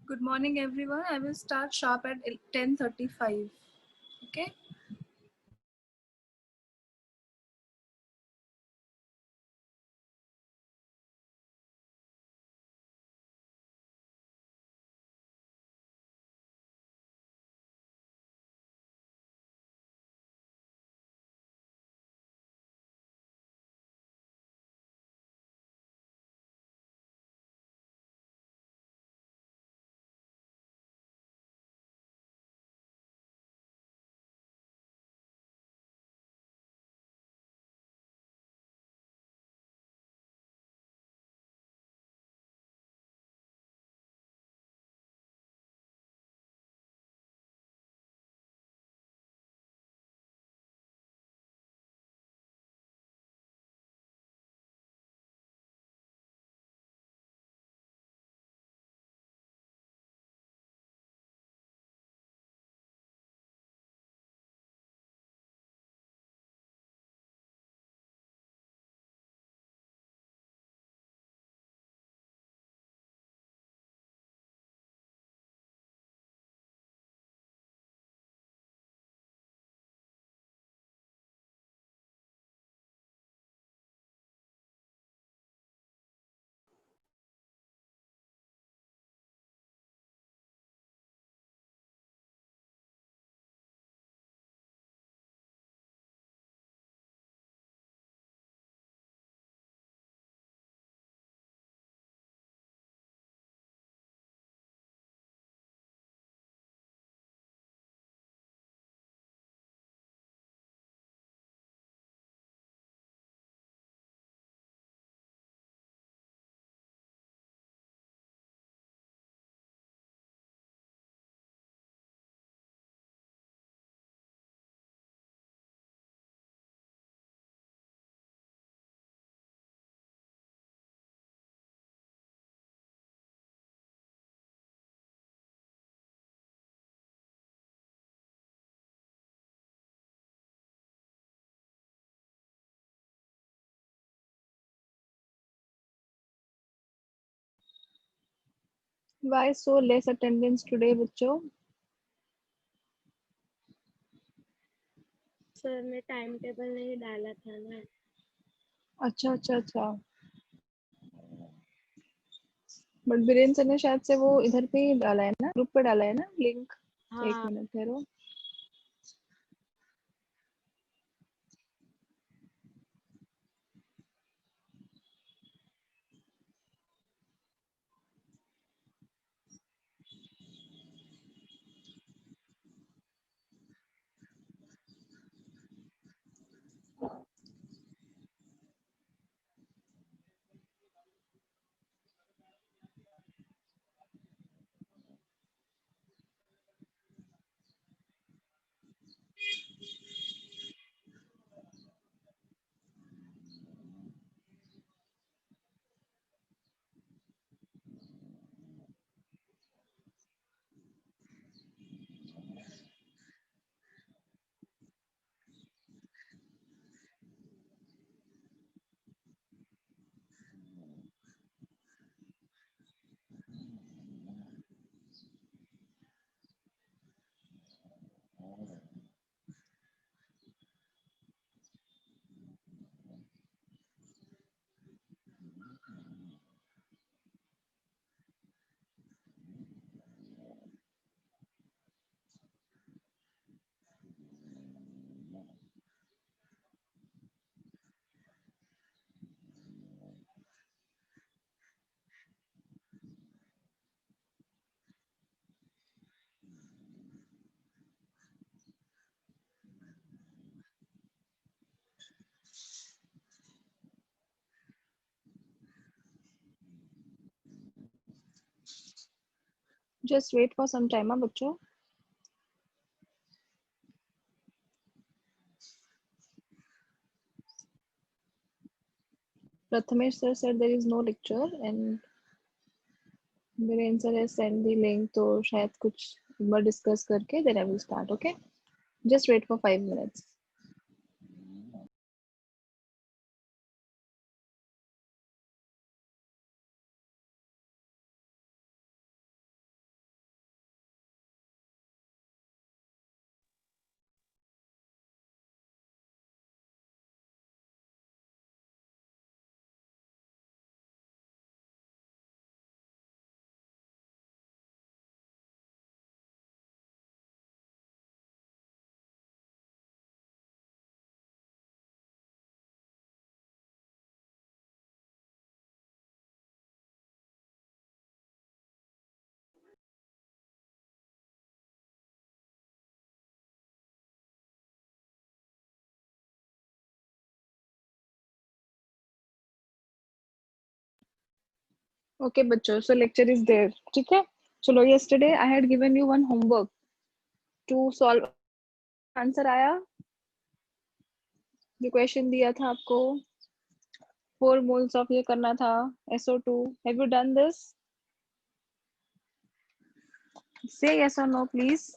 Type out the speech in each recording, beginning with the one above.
Good morning, everyone. I will start sharp at 10:35. Okay. Why so less attendance today, बच्चों? Sir ने time table नहीं डाला था ना। अच्छा अच्छा अच्छा। बट बीरेन सर ने शायद से वो इधर पे ही डाला है ना, ग्रुप पे डाला है ना लिंक। एक हाँ मिनट ठहरो। Just wait for some time, हाँ बच्चों. Prathamesh sir said there is no lecture and Viren sir has sent the link, तो शायद कुछ एक बार discuss करके then I will start. Okay, just wait for 5 minutes. Okay, बच्चों, so lecture is there. ठीक है? चलो, yesterday I had given you one homework to solve. Answer आया? जो question दिया था आपको 4 moles of ये करना था SO2. Have you done this? Say yes or no, please.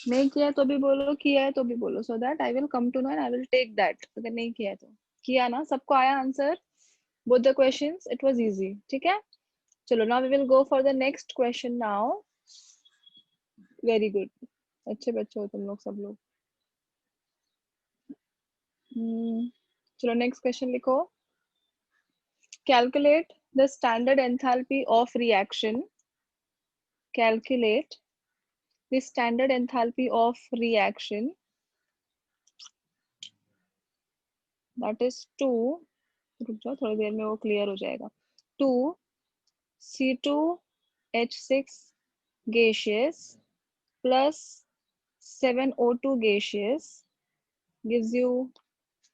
नहीं किया है तो भी बोलो, किया है तो भी बोलो, so that I will come to know and I will take that. अगर नहीं किया है तो किया ना, सबको आया answer? Both the questions, it was easy. ठीक है? चलो, now we will go for the next question now. Very good. अच्छे बच्चे हो तुम लोग सब लोग. चलो next question लिखो. Calculate the standard enthalpy of reaction. Calculate the standard enthalpy of reaction. That is 2. रुक जाओ, थोड़ी देर में वो clear हो जाएगा. 2 C2H6 gaseous plus 7O2 gaseous gives you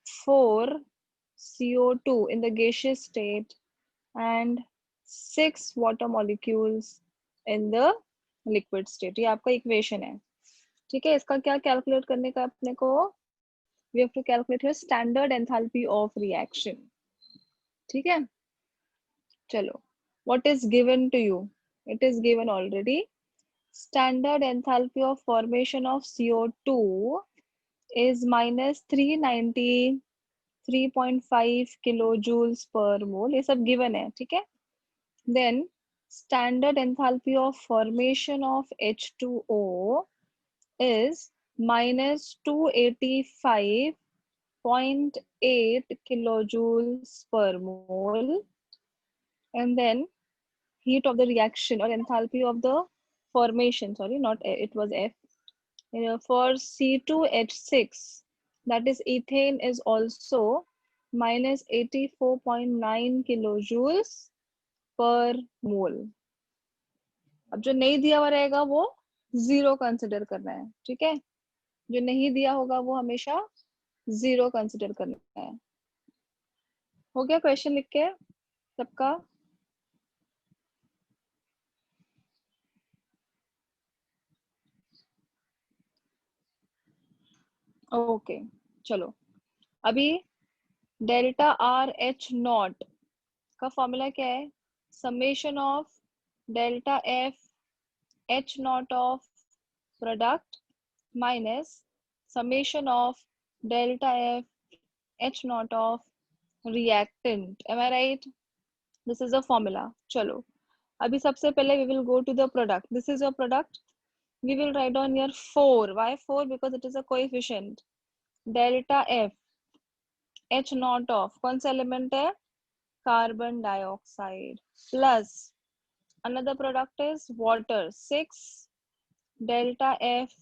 4 CO2 in the gaseous state and 6 water molecules in the liquid state. ये आपका equation है. ठीक है, इसका क्या कैलकुलेट करने का अपने को? We have to calculate here standard enthalpy of reaction. ठीक है, चलो. What is given to you? It is given already. Standard enthalpy of formation of CO2 is minus 393.5 kilojoules per mole. ये सब given है. ठीक है. Then standard enthalpy of formation of H2O is minus 285.8 kilojoules per mole, and then heat of the reaction or enthalpy of the formation, sorry, not it was F, for C2H6, that is ethane, is also minus 84.9 kilojoules per mole. अब जो नहीं दिया हुआ रहेगा वो 0 consider करना है. ठीक है, जो नहीं दिया होगा वो हमेशा 0 कंसिडर करना है. हो गया क्वेश्चन लिख के सबका? ओके, चलो. अभी डेल्टा आर एच नॉट का फॉर्मूला क्या है? Summation of delta F H not of product minus summation of delta F H not of reactant. Am I right? This is the formula. चलो, अभी सबसे पहले we will go to the product. This is your product. We will write down here 4. Why 4? Because it is a coefficient. Delta F H naught of कौन सा element है? Carbon dioxide plus another product is water. 6 delta F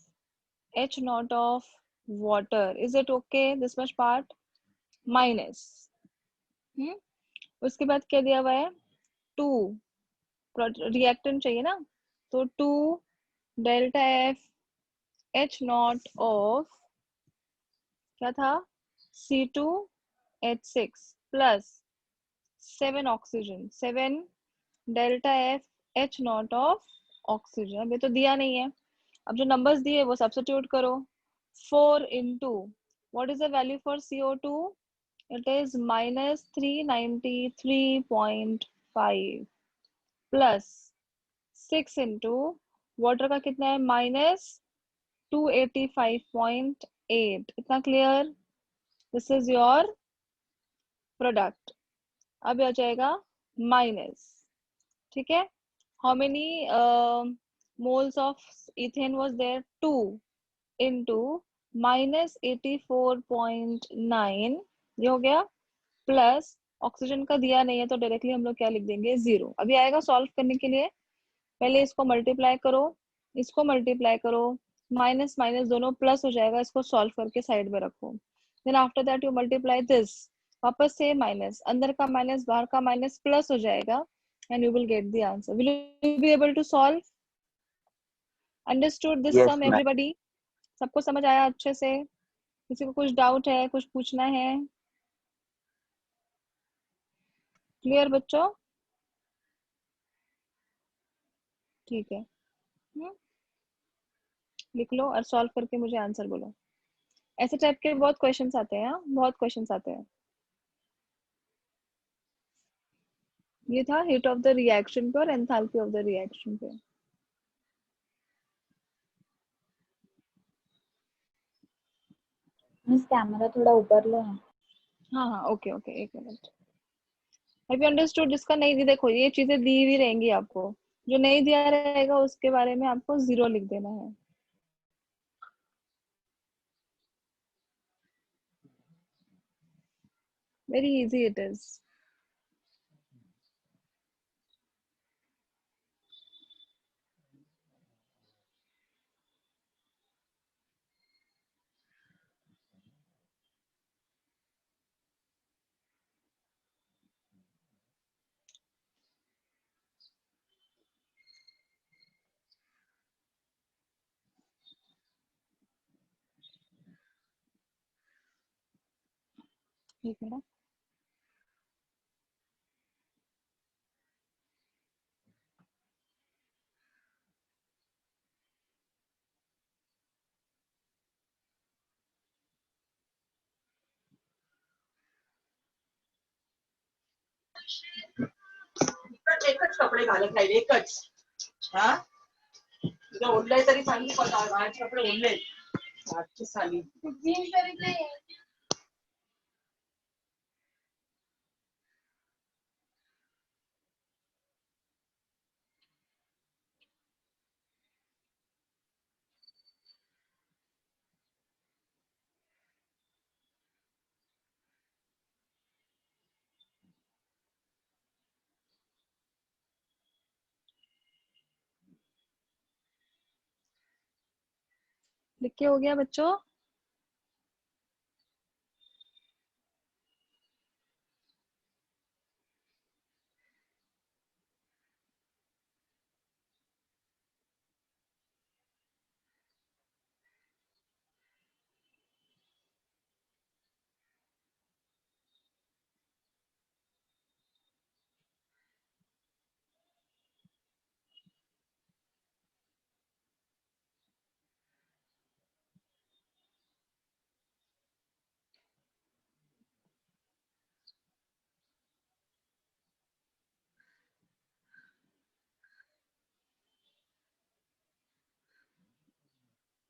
H naught of water. Is it okay? This much part minus. उसके बाद क्या दिया हुआ है? 2 reactant चाहिए ना, तो 2 delta F H not of क्या था? C2H6 plus 7 oxygen, 7 delta F H not of oxygen. अब ये तो दिया नहीं है. अब जो नंबर्स दिए वो सब्स्टिट्यूट करो. 4 into what is the value for CO2? It is -393.5 plus 6 into water का कितना है -285.8। इतना clear? This is your product. अब आ जाएगा माइनस, ठीक है। How many moles of ethane was there? 2 into -84.9, ये हो गया, प्लस ऑक्सीजन का दिया नहीं है तो डायरेक्टली हम लोग क्या लिख देंगे, 0। अभी आएगा सॉल्व करने के लिए, पहले इसको मल्टीप्लाई करो, इसको मल्टीप्लाई करो, माइनस माइनस दोनों प्लस हो जाएगा, इसको सॉल्व करके साइड में रखो। Then after that you multiply this, वापस से माइनस, अंदर का माइनस बाहर का माइनस प्लस हो जाएगा, and you will get the answer. Will you be able to solve? Understood this yes सम मैम। एवरीबॉडी? सबको समझ आया अच्छे से? किसी को कुछ डाउट है, कुछ पूछना है? क्लियर बच्चों? ठीक है। लिख लो और सॉल्व करके मुझे आंसर बोलो। ऐसे टाइप के बहुत क्वेश्चंस आते हैं, हाँ, बहुत क्वेश्चंस आते हैं। ये था हीट ऑफ द रिएक्शन पे और एंथैल्पी ऑफ द रिएक्शन पे। मिस कैमरा थोड़ा ऊपर लो ना। हाँ हाँ, ओके ओके, एक मिनट। Have you understood? जिसका नहीं दी, देखो ये चीजें दी हुई रहेंगी आपको, जो नहीं दिया रहेगा उसके बारे में आपको 0 लिख देना है। Very easy it is. ठीक है ना? एकच कपडे घालत राहिले, एकच. हा, तुझं ओढलंय तरी सांगू का? बाहेरचे कपडे ओढले आजची साली. लिख के हो गया बच्चों?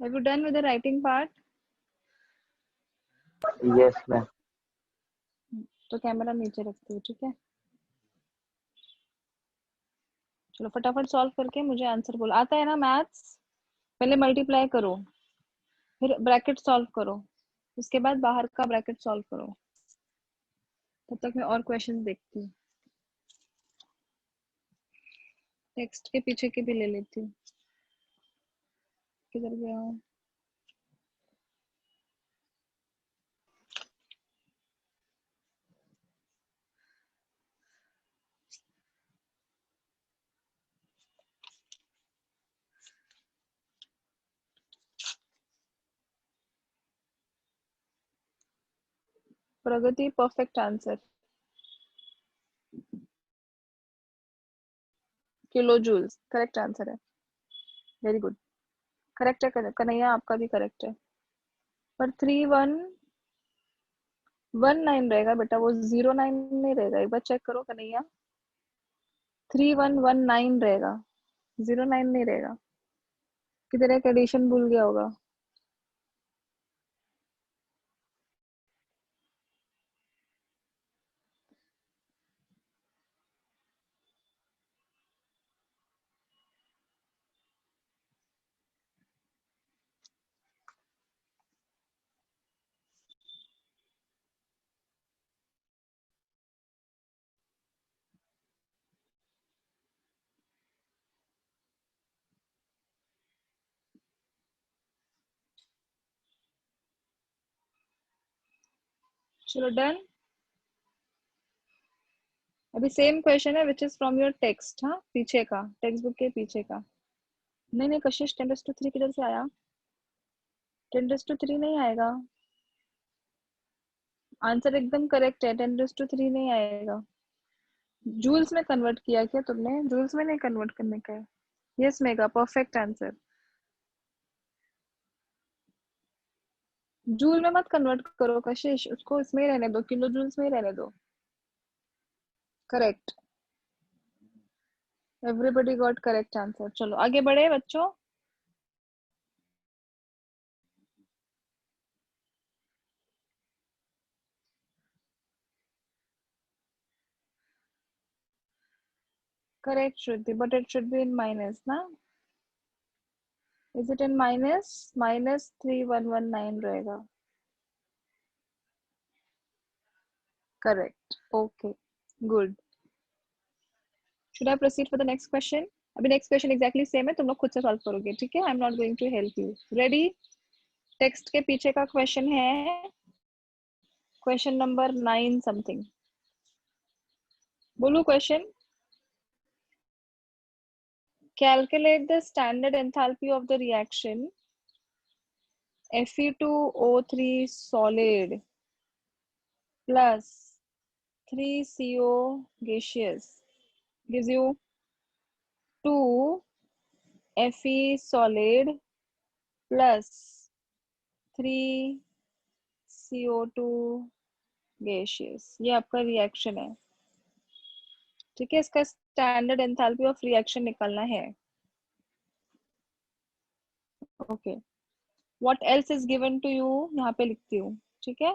Have you done with the writing part? Yes ma'am. तो कैमरा नीचे रखते हो, ठीक है। चलो फटाफट सॉल्व करके मुझे आंसर बोलो। आता है ना मैथ्स? पहले मल्टीप्लाई करो, फिर ब्रैकेट सॉल्व करो, उसके बाद बाहर का ब्रैकेट सॉल्व करो। तब तक मैं और क्वेश्चंस देखती हूँ, टेक्स्ट के पीछे के भी ले लेती हूँ। किधर गया? Pragati perfect answer, kilo joules correct answer है। वेरी गुड, करेक्ट है कन्हैया, आपका भी करेक्ट है। पर 3-1 19 रहेगा बेटा, वो 09 नहीं रहेगा, एक बार चेक करो कन्हैया। 3119 रहेगा, 09 नहीं रहेगा। किधर एक एडिशन भूल गया होगा। चलो डन। अभी सेम क्वेश्चन है which is from your text, हाँ पीछे का, टेक्स्ट बुक के पीछे का। नहीं नहीं कशिश, 10⁻³ किधर से आया? 10⁻³ नहीं आएगा, आंसर एकदम करेक्ट है, 10⁻³ नहीं आएगा। जूल्स में कन्वर्ट किया क्या तुमने? जूल्स में नहीं कन्वर्ट करने का है। Yes mega, perfect answer. Joule में मत कन्वर्ट करो कशिश, उसको इसमें ही रहने दो, किलो जूल्स में ही रहने दो। Correct, everybody got correct answer. चलो आगे बढ़े बच्चों। Correct Shruti, but it should be in minus ना। Is it in minus? -3119 रहेगा। Correct, okay good. Should I proceed for the next question? अभी नेक्स्ट क्वेश्चन एग्जैक्टली सेम है, तुम लोग खुद से सॉल्व करोगे, ठीक है? I am not going to help you. Ready? Text के पीछे का क्वेश्चन है क्वेश्चन नंबर 9 समथिंग। बोलू question. Calculate the standard enthalpy of the reaction Fe2O3 solid plus 3CO gaseous gives you 2 Fe solid plus 3 CO2 gaseous। ये आपका reaction है, ठीक है? इसका स्टैंडर्ड एंथैल्पी ऑफ रिएक्शन निकालना है। Okay, what else is given to you, यहाँ पे लिखती हूँ, ठीक है?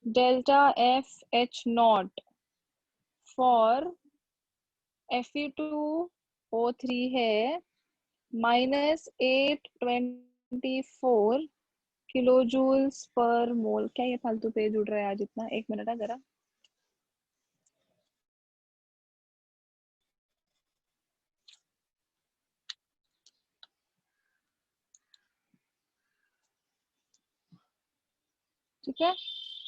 डेल्टा FH0 फॉर Fe2O3 है -824 किलो जूल्स पर मोल। क्या ये फालतू पेज उड़ रहा है आज इतना? एक मिनट है जरा। ठीक है,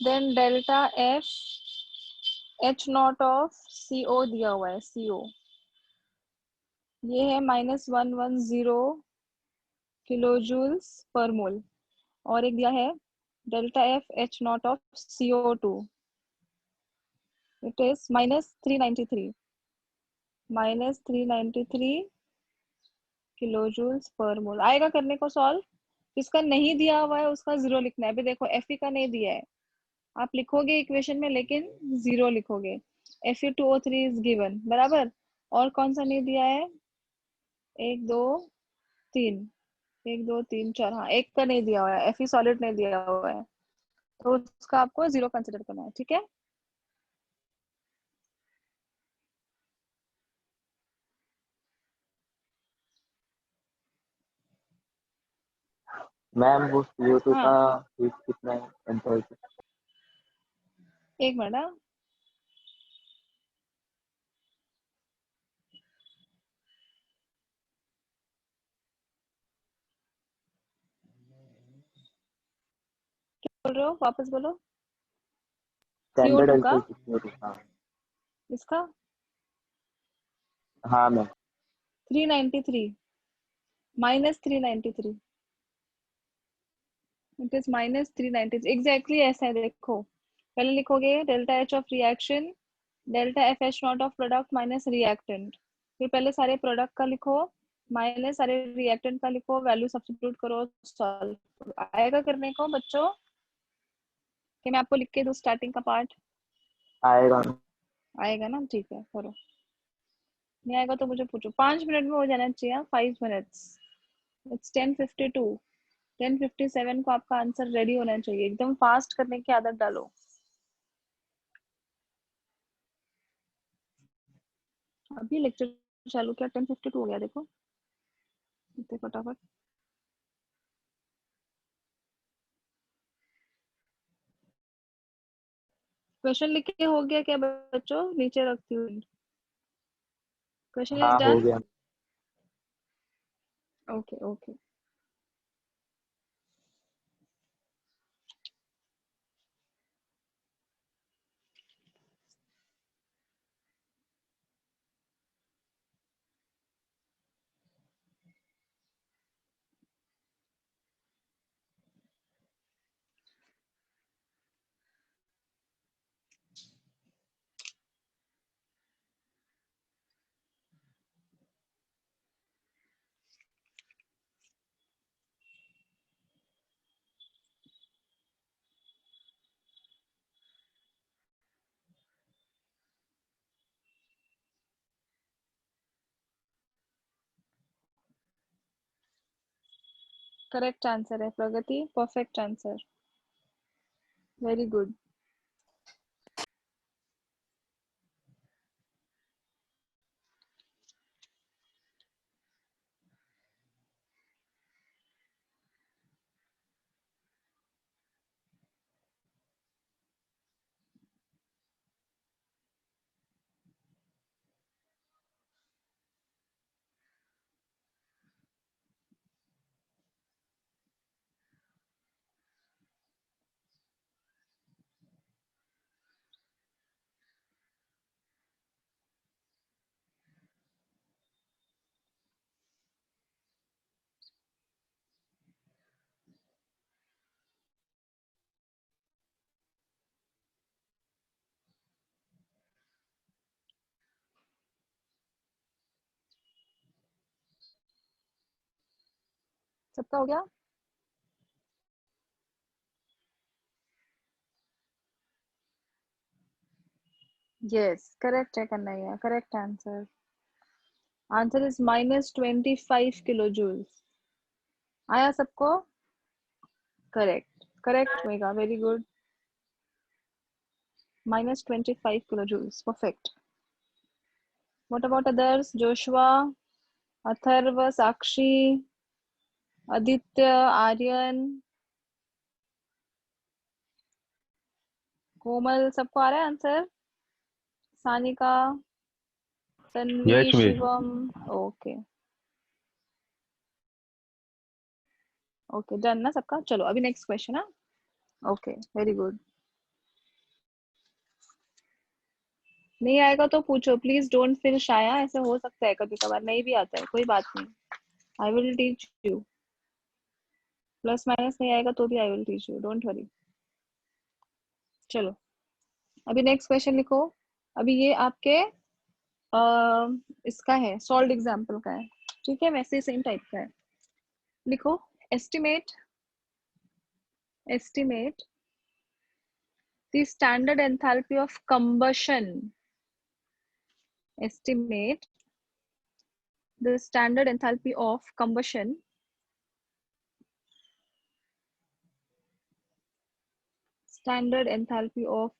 then delta FH0 of CO दिया हुआ है, CO ये है -110 किलो जूल्स पर मोल, और एक दिया है delta FH0 of CO2, it is -393 kilo joules per mole. आएगा करने को सॉल्व। जिसका नहीं दिया हुआ है उसका 0 लिखना है। अभी देखो Fe का नहीं दिया है, आप लिखोगे इक्वेशन में लेकिन 0 लिखोगे। Fe2O3 इज गिवन, बराबर। और कौन सा नहीं दिया है? 1 2 3, 1 2 3 4, हाँ एक का नहीं दिया हुआ है, Fe सॉलिड नहीं दिया हुआ है, तो उसका आपको 0 कंसिडर करना है, ठीक है? मैम वो CO2 का हाँ हीट कितना है एंथैल्पी? एक मिनट, हाँ बोल रहे हो, वापस बोलो। स्टैंडर्ड CO2 का, एंथैल्पी कितनी है? हाँ इसका हाँ मैम। 393, -393, इट इज -393 एग्जैक्टली ऐसा है। देखो पहले लिखोगे delta H of reaction, delta FH0 of product minus reactant, फिर पहले सारे प्रोडक्ट का लिखो माइनस सारे रिएक्टेंट का लिखो, वैल्यू सब्स्टिट्यूट करो, सॉल्व आएगा करने को बच्चों। कि मैं आपको लिख के दूं स्टार्टिंग का पार्ट? आएगा। आएगा ना, ठीक है करो। नहीं आएगा तो मुझे पूछो, 5 मिनट में हो जाना चाहिए, 5 मिनट्स। इट्स 10:52, 10:57 को आपका आंसर रेडी होना चाहिए। एकदम फास्ट करने की आदत डालो। अभी लेक्चर चालू किया, 10:52 हो गया, देखो इतने फटाफट। क्वेश्चन लिख के हो गया क्या बच्चों? नीचे रखती हूँ। क्वेश्चन इज हाँ हो डन। गया। Okay okay. करेक्ट आंसर है Pragati, perfect answer, very good. सबका हो गया? यस करेक्ट है Kanhaiya, correct answer. Answer is -25 kilo joules. आया सबको? Correct, correct Megha, very good. -25 kilo joules, perfect. What about others? Joshua, Atharva, Sakshi, Aditya, Aryan, Komal, सबको आ रहा है आंसर? Sanika, Tanvi, yes miss. Shivam, okay okay done ना सबका। चलो अभी नेक्स्ट क्वेश्चन है। Okay very good. नहीं आएगा तो पूछो, प्लीज डोंट फील शाय। ऐसे हो सकता है कभी कभार नहीं भी आता है, कोई बात नहीं। I will teach you. Plus minus नहीं आएगा तो भी I will teach you, don't worry. चलो अभी नेक्स्ट क्वेश्चन लिखो। अभी ये आपके इसका है, सॉल्व एग्जाम्पल का है, ठीक है? वैसे सेम टाइप का है। लिखो, estimate estimate the standard enthalpy of combustion. Estimate the standard enthalpy of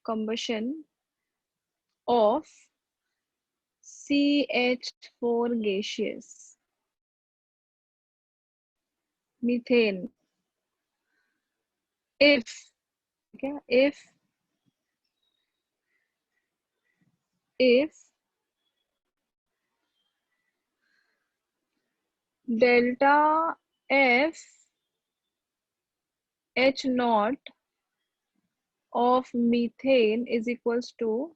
combustion of CH4 gaseous methane if, okay, if delta F H naught of methane is equals to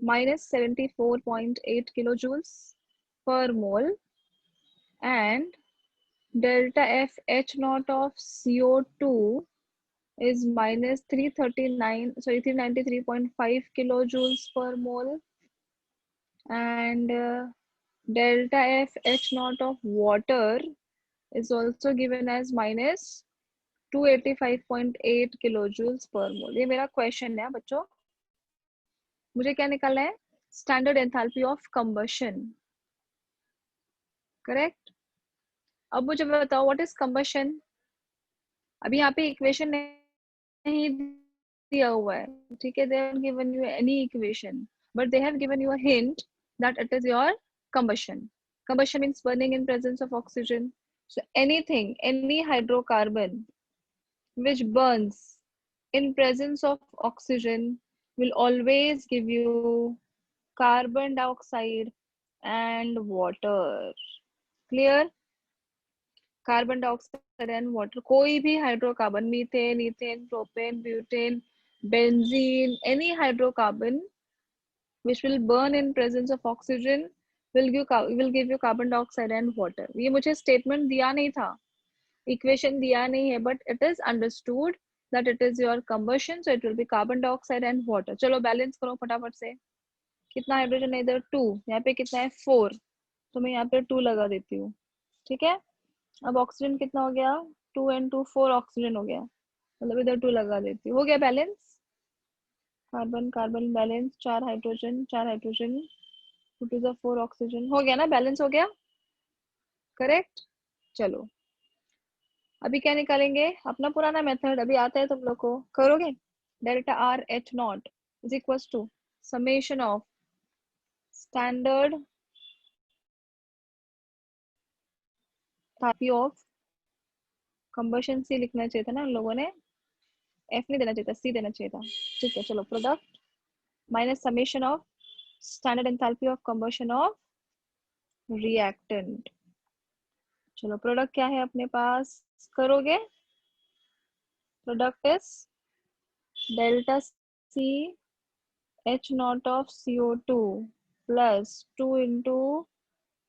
-74.8 kilojoules per mole, and delta F H naught of CO2 is -393.5 kilojoules per mole, and delta F H naught of water is also given as 285.8 kilo joules per mole. ये मेरा question है बच्चों, मुझे क्या निकालना है? Standard enthalpy of combustion, correct. अब मुझे बताओ व्हाट इज कंबशन। अभी यहाँ पे इक्वेशन नहीं दिया हुआ है, ठीक है, they haven't given you any equation but they have given you a hint that it is your combustion. Combustion means burning in presence of oxygen. So anything, any hydrocarbon which burns in presence of oxygen will always give you carbon dioxide and water. Clear? Carbon dioxide and water, कोई भी hydrocarbon, methane, ethane, propane, butane, benzene, any hydrocarbon which will burn in presence of oxygen will give you carbon dioxide and water. ये मुझे statement दिया नहीं था, equation दिया नहीं है, but it is understood that it is your combustion, so it will be carbon dioxide and water. चलो balance करो फटाफट से। कितना हाइड्रोजन है इधर? 2, यहाँ पे कितना है? 4, तो मैं यहाँ पे 2 लगा देती हूँ, ठीक है। अब ऑक्सीजन कितना हो गया? 2 and 2 4 ऑक्सीजन हो गया, मतलब इधर 2 लगा देती हूँ, हो गया balance. Carbon carbon balance, 4 hydrogen 4 hydrogen, 2 to the 4 oxygen, हो गया ना, बैलेंस हो गया, करेक्ट। चलो अभी क्या निकालेंगे? अपना पुराना मेथड अभी आता है तुम लोग को, करोगे? Delta R H not is equal to summation of standard enthalpy of combustion. C लिखना चाहिए था ना लोगों ने, एफ नहीं देना चाहिए था, सी देना चाहिए था, ठीक है। चलो product minus summation of standard enthalpy of combustion of reactant. चलो प्रोडक्ट क्या है अपने पास, करोगे? Product is delta C H not of CO2 plus 2 into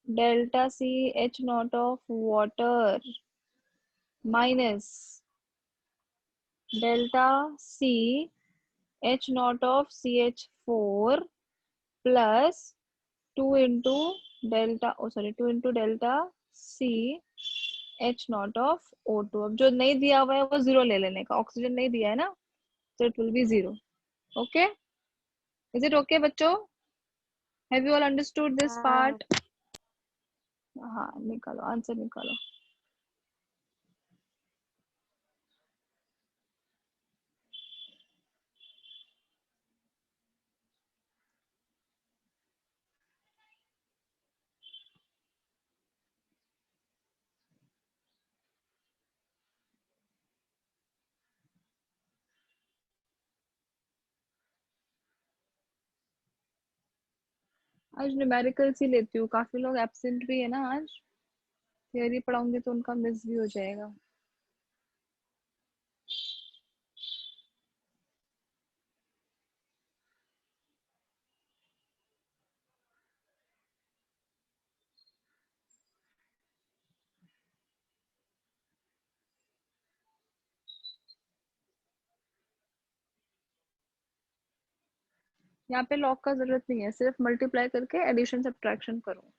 delta C H not of water minus delta C H not of CH4 plus 2 into delta two into delta C H not of O2। अब जो नहीं दिया हुआ है वो 0 ले लेने का, ऑक्सीजन नहीं दिया है ना, so it will be 0. Okay, is it okay बच्चों? Have you all understood this part? हाँ निकालो, आंसर निकालो। आज न्यूमेरिकल्स ही लेती हूँ, काफी लोग एब्सेंट भी है ना आज, थियरी पढ़ाऊंगी तो उनका मिस भी हो जाएगा। यहाँ पे लॉग का जरूरत नहीं है, सिर्फ मल्टीप्लाई करके एडिशन सब्ट्रैक्शन करो।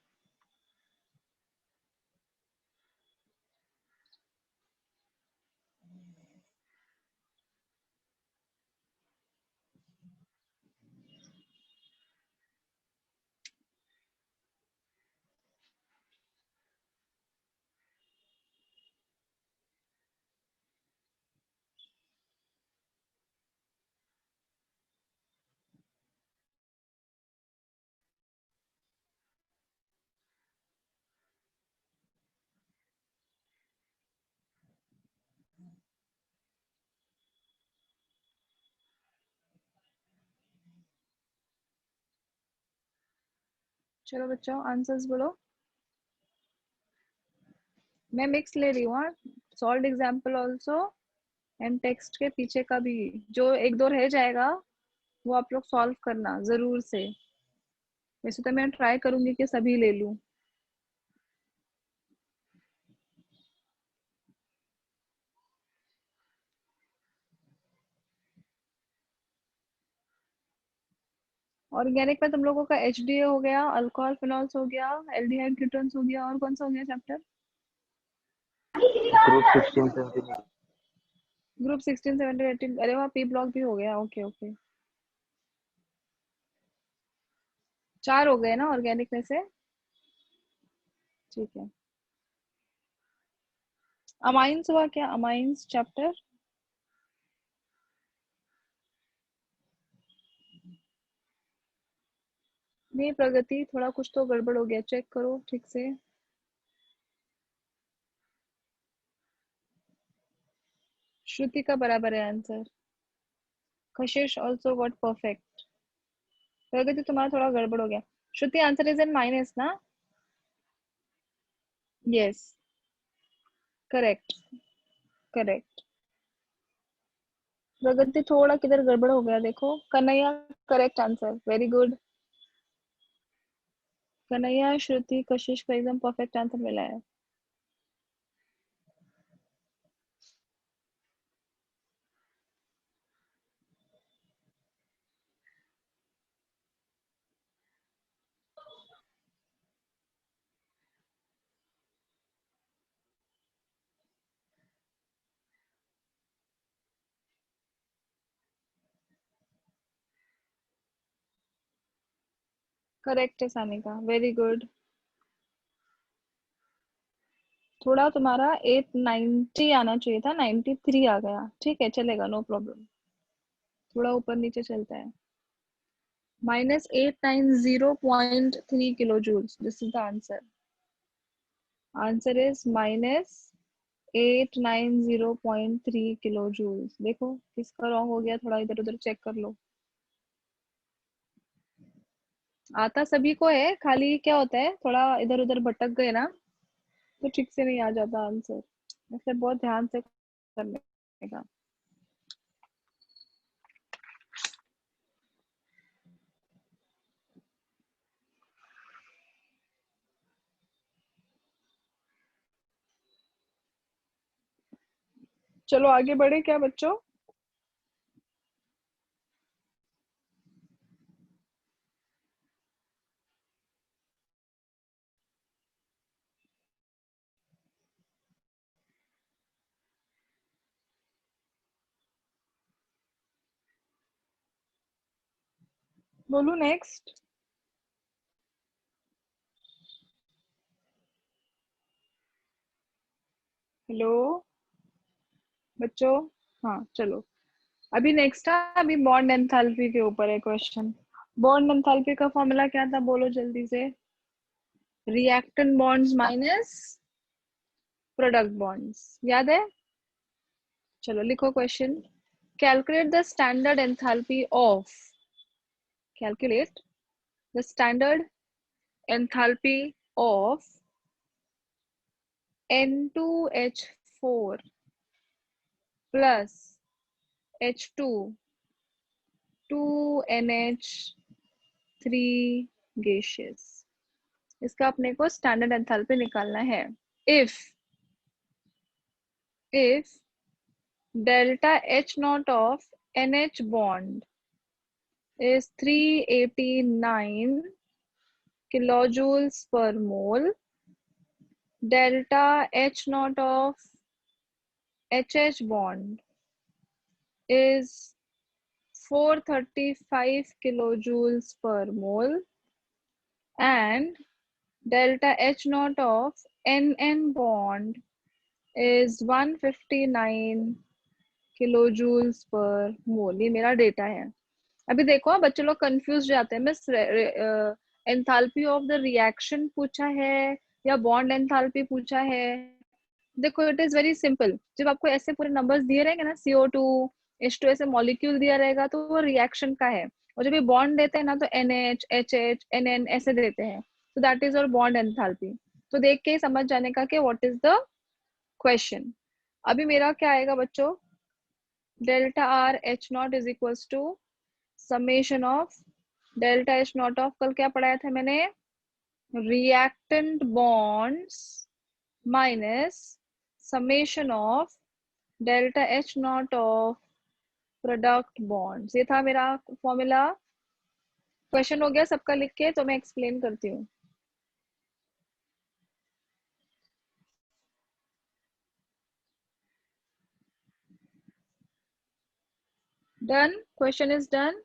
चलो बच्चों आंसर्स बोलो। मैं मिक्स ले रही हूँ, solve example also and text के पीछे का भी, जो एक दो रह जाएगा वो आप लोग सॉल्व करना जरूर से। वैसे तो मैं ट्राई करूंगी कि सभी ले लूं। ऑर्गेनिक में तुम लोगों का HDA हो गया, अल्कोहल फिनॉल्स हो गया, एल्डिहाइड कीटोन्स हो गया, और कौन सा हो गया चैप्टर? ग्रुप 16 17। ग्रुप 16 17 18, अरे वहाँ पी ब्लॉक भी हो गया, ओके ओके। 4 हो गए ना ऑर्गेनिक में से, ठीक है। अमाइंस हुआ क्या, अमाइंस चैप्टर? नहीं प्रगति, थोड़ा कुछ तो गड़बड़ हो गया, चेक करो ठीक से। श्रुति का बराबर है आंसर। कशिश ऑल्सो गॉट परफेक्ट। प्रगति तुम्हारा थोड़ा गड़बड़ हो गया। Shruti answer is in minus ना? Yes, correct correct. प्रगति थोड़ा किधर गड़बड़ हो गया देखो। Kanhaiya correct answer, very good. Kanhaiya, Shruti, Kashish को एकदम परफेक्ट आंसर मिला है। करेक्ट है सानिका, वेरी गुड। थोड़ा तुम्हारा 890 आना चाहिए था, 93 आ गया, ठीक है चलेगा, नो प्रॉब्लम। थोड़ा ऊपर नीचे चलता है। -890.3 kilo joules, this is the answer. Answer is -890.3 kilo joules. देखो किसका रॉन्ग हो गया, थोड़ा इधर उधर चेक कर लो। आता सभी को है, खाली क्या होता है थोड़ा इधर उधर भटक गए ना तो ठीक से नहीं आ जाता आंसर, इसलिए बहुत ध्यान से करने का। चलो आगे बढ़े क्या बच्चों? बोलू नेक्स्ट? हेलो बच्चों, हाँ चलो अभी नेक्स्ट है, अभी बॉन्ड एंथैल्पी के ऊपर है क्वेश्चन। बॉन्ड एंथैल्पी का फॉर्मूला क्या था, बोलो जल्दी से। Reactant bonds minus product bonds, याद है? चलो लिखो question. Calculate the standard enthalpy of, calculate the standard enthalpy of N2H4 plus H2 2NH3 gaseous। इसका अपने को स्टैंडर्ड एंथैल्पी निकालना है। if delta H naught of NH bond is 389 kilojoules per mole, delta H naught of HH bond is 435 kilojoules per mole, and delta H naught of NN bond is 159 kilojoules per mole। ये मेरा data है। अभी देखो बच्चे लोग confuse जाते हैं, miss enthalpy of the reaction पूछा है या बॉन्ड एंथैल्पी पूछा है। देखो इट इज वेरी सिंपल, जब आपको ऐसे पूरे नंबर्स दिए रहेंगे ना, CO2 H2 ऐसे मॉलिक्यूल दिया रहेगा तो वो रिएक्शन का है, और जब ये बॉन्ड देते हैं ना तो NH HH NN ऐसे देते हैं, तो दैट इज और बॉन्ड एंथैल्पी। तो देख के ही समझ जाने का कि व्हाट इज द क्वेश्चन। अभी मेरा क्या आएगा बच्चों, delta R H naught is equals to summation of delta H naught of, कल क्या पढ़ाया था मैंने, reactant bonds minus summation of delta H naught of product bonds। ये था मेरा फॉर्मूला। क्वेश्चन हो गया सबका लिख के, तो मैं एक्सप्लेन करती हूँ। Done, question is done.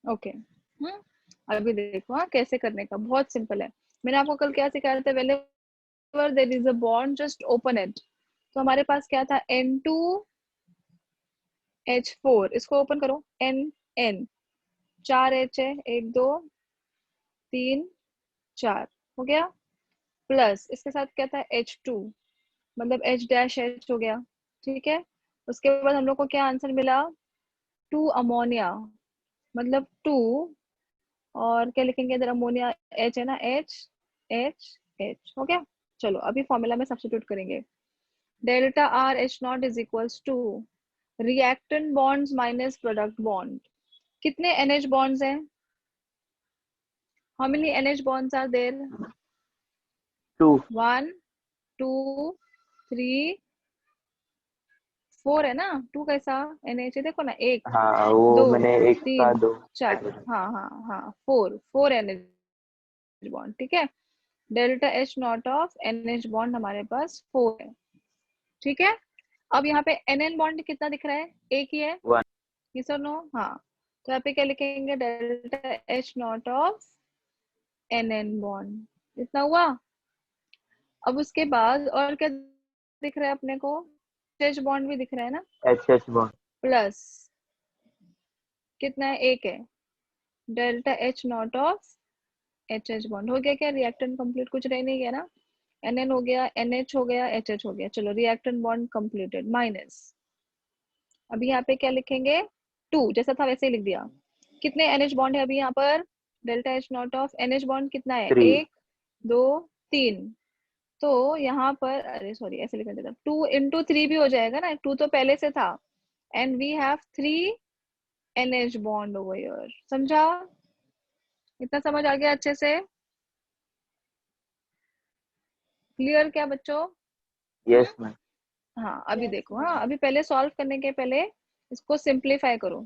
Okay, अभी देखो हाँ कैसे करने का, बहुत सिंपल है। मैंने आपको कल क्या सिखाया था, whenever there is a bond just open it। तो हमारे पास क्या था, N2H4, इसको ओपन करो, N 4 H है, 1 2 3 4 हो गया, प्लस इसके साथ क्या था, H2, मतलब H डैश H हो गया, ठीक है। उसके बाद हम लोग को क्या आंसर मिला, 2 अमोनिया, मतलब 2, और क्या लिखेंगे इधर, अमोनिया H है ना, H हो गया। चलो अभी फॉर्मूला में सब्स्टिट्यूट करेंगे, delta R H naught is equals to reactant bonds minus product bond. कितने NH बॉन्ड्स हैं, how many NH bonds are there, 2 1 2 3 4 है ना, 2 कैसा NH है, देखो ना, 1 हाँ वो 2 मैंने एक का 3 दो 4, हाँ हाँ हाँ, 4 NH बॉन्ड, ठीक है। Delta H naught of NH bond हमारे पास 4 है, ठीक है। अब यहाँ पे NN बॉन्ड कितना दिख रहा है, एक ही है, 1 यस और नो, हाँ। तो यहाँ पे क्या लिखेंगे, delta H naught of NN bond, इतना हुआ। अब उसके बाद और क्या दिख रहा है अपने को, H बॉन्ड भी दिख रहा है ना, HH बॉन्ड प्लस कितना है, एक है, delta H naught of HH bond. हो गया क्या, रिएक्टेंट कंप्लीट, कुछ रह नहीं गया ना, NN हो गया, NH हो गया, HH हो गया, चलो रिएक्टेंट बॉन्ड कंप्लीटेड, माइनस। अभी यहाँ पे क्या लिखेंगे, 2 जैसा था वैसे ही लिख दिया। कितने NH बॉन्ड है अभी यहाँ पर, delta H naught of NH bond कितना है, 3 1 2 3। तो यहाँ पर, अरे सॉरी ऐसे लिखना चाहिए था, 2 इंटू 3 भी हो जाएगा ना, 2 तो पहले से था, and we have 3 NH bond over here, समझा, इतना समझ आ गया अच्छे से, क्लियर क्या बच्चों। यस मैम हाँ अभी Yes, देखो, हाँ ma'am. अभी पहले सॉल्व करने के पहले इसको सिंप्लीफाई करो।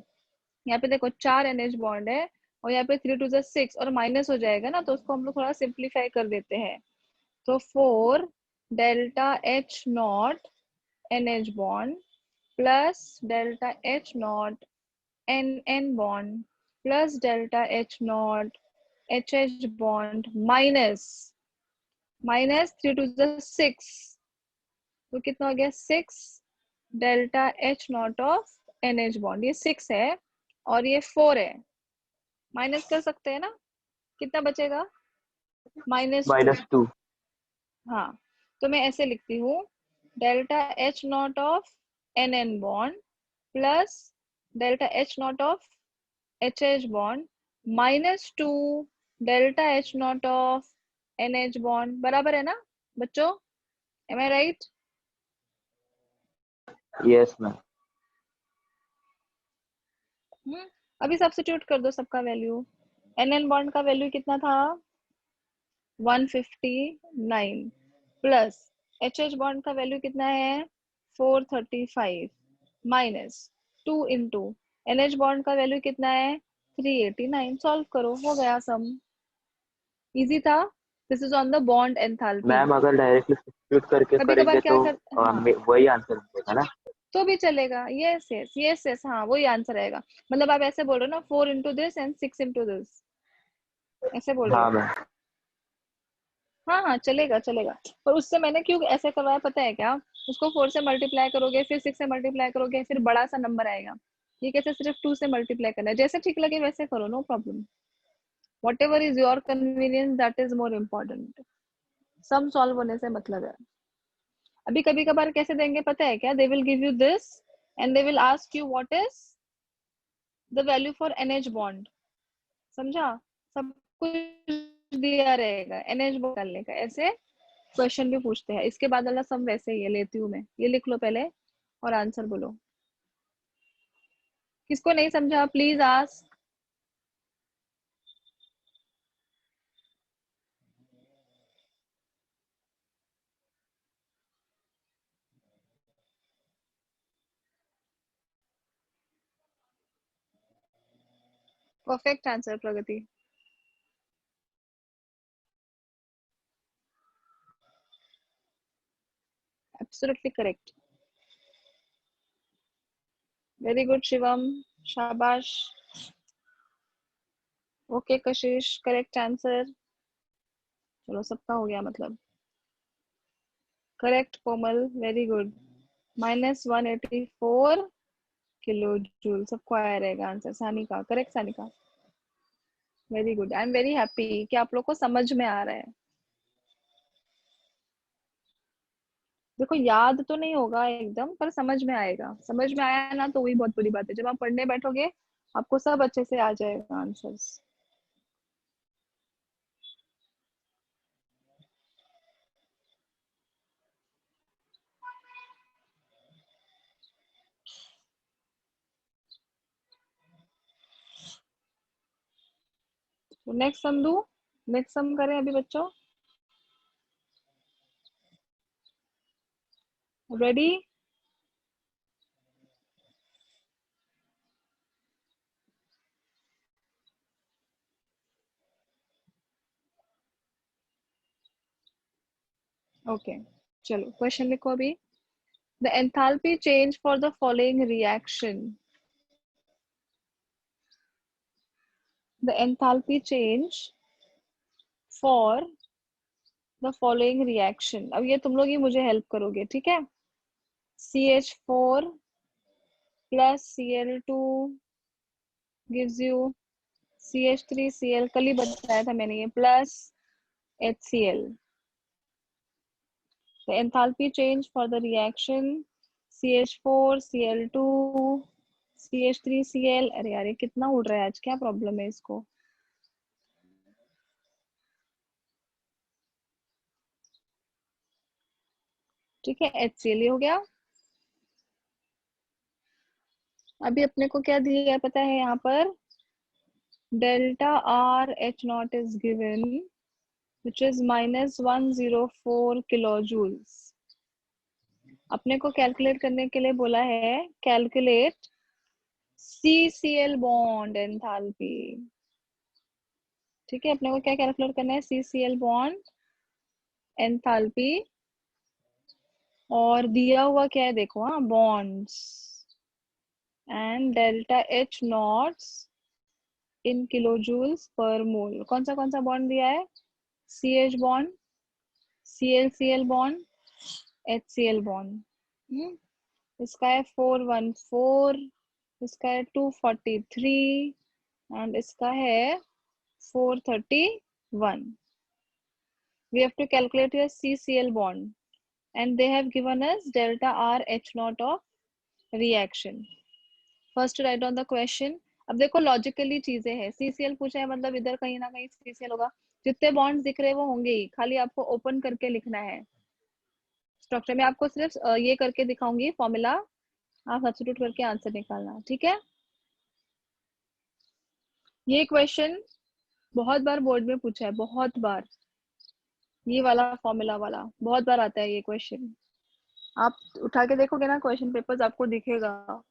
यहाँ पे देखो 4 NH बॉन्ड है, और यहाँ पे 3 2 6, और माइनस हो जाएगा ना, तो उसको हम लोग थोड़ा सिंप्लीफाई कर देते हैं। तो 4 delta H not NH bond plus delta H not NN bond plus delta H not HH bond minus 3 2 6, तो कितना हो गया, 6 delta H naught of NH bond, ये 6 है और ये 4 है, माइनस कर सकते हैं ना, कितना बचेगा, -2। -2 हाँ, तो मैं ऐसे लिखती हूँ, delta H naught of NN bond plus delta H naught of HH bond -2 delta H naught of NH bond, बराबर है ना बच्चों, एम आई राइट। यस मैम अभी सब्स्टिट्यूट कर दो सबका वैल्यू, NN बॉन्ड का वैल्यू कितना था, 159, प्लस HH बॉन्ड का वैल्यू कितना है, 435, माइनस 2 इंटू NH बॉन्ड का वैल्यू कितना है, 389। सॉल्व करो, हो गया सम, इजी था। This is on the bond enthalpy. Ma'am अगर डायरेक्टली सब्स्टिट्यूट करके कभी कभार करेंगे क्या तो कर, हाँ वही आंसर मिलेगा ना। तो भी चलेगा, यस यस यस यस, हाँ वही आंसर आएगा। मतलब आप ऐसे बोल रहे हो ना, 4 into this and 6 into this, ऐसे बोल रहे हाँ हो, मैम हाँ हाँ चलेगा चलेगा। पर उससे मैंने क्यों ऐसे करवाया पता है क्या, उसको 4 से मल्टीप्लाई करोगे, फिर 6 से मल्टीप्लाई करोगे, फिर बड़ा सा नंबर आएगा। ये कैसे सिर्फ 2 से मल्टीप्लाई करना है, जैसे ठीक लगे वैसे करो, no problem, whatever is your convenience, that is more important. Sum solve होने से मतलब है। अभी कभी कभार कैसे देंगे पता है क्या, they will give you this and they will ask you what is the value for NH bond, समझा, सब कुछ दिया रहेगा, NH बॉन्ड डालने का, ऐसे क्वेश्चन भी पूछते हैं। इसके बाद वाला सम वैसे ही है, लेती हूँ मैं, ये लिख लो पहले और आंसर बोलो। किसको नहीं समझा please ask. Perfect answer Pragati. Absolutely correct, very good Shivam, शाबाश। ओके कशिश, करेक्ट आंसर। चलो सबका हो गया मतलब। करेक्ट कोमल, वेरी गुड। -184 किलो जूल, सबको आया रहेगा answer. Sanika, correct Sanika, very good. I am very happy कि आप लोग को समझ में आ रहा है। देखो याद तो नहीं होगा एकदम, पर समझ में आएगा। समझ में आया ना तो वही बहुत बड़ी बात है। जब आप पढ़ने बैठोगे आपको सब अच्छे से आ जाएगा आंसर्स। तो नेक्स्ट सम दू, नेक्स्ट सम करें अभी बच्चों। रेडी? ओके चलो क्वेश्चन लिखो अभी। The enthalpy change for the following reaction, the enthalpy change for the following reaction. अब ये तुम लोग ही मुझे हेल्प करोगे, ठीक है? CH4 plus Cl2 gives you CH3Cl, कल ही बताया था मैंने ये, plus HCl. The enthalpy change for the reaction CH4 Cl2 CH3Cl। अरे यार ये कितना उड़ रहा है आज, क्या प्रॉब्लम है इसको? ठीक है, HCl ये हो गया। अभी अपने को क्या दिया है पता है यहाँ पर? Delta RH0 is given which is -104 kilojoules। अपने को कैलकुलेट करने के लिए बोला है, कैलकुलेट CCl बॉन्ड एंथैल्पी। ठीक है, अपने को क्या कैलकुलेट करना है? CCl bond enthalpy. और दिया हुआ क्या है देखो, हाँ, बॉन्ड्स एंड डेल्टा H0 इन किलोजूल्स पर मोल। कौन सा बॉन्ड दिया है? CH bond, ClCl bond, HCl bond. इसका है 414, इसका है 243 एंड इसका है 431। We have to calculate your CCl bond and they have given us delta RH0 of reaction. First write down the question. अब देखो लॉजिकली चीजें हैं। CCl पूछा है मतलब इधर कहीं ना कहीं CCl होगा। जितने बॉन्ड्स दिख रहे हैं वो होंगे ही, खाली आपको ओपन करके लिखना है। स्ट्रक्चर में आपको सिर्फ ये करके दिखाऊंगी फॉर्मूला, आप सब्स्टिट्यूट करके आंसर निकालना, ठीक है? ये क्वेश्चन बहुत बार बोर्ड में पूछा है, बहुत बार। ये वाला फॉर्मूला वाला बहुत बार आता है ये क्वेश्चन। आप उठा के देखोगे ना क्वेश्चन पेपर्स, आपको दिखेगा।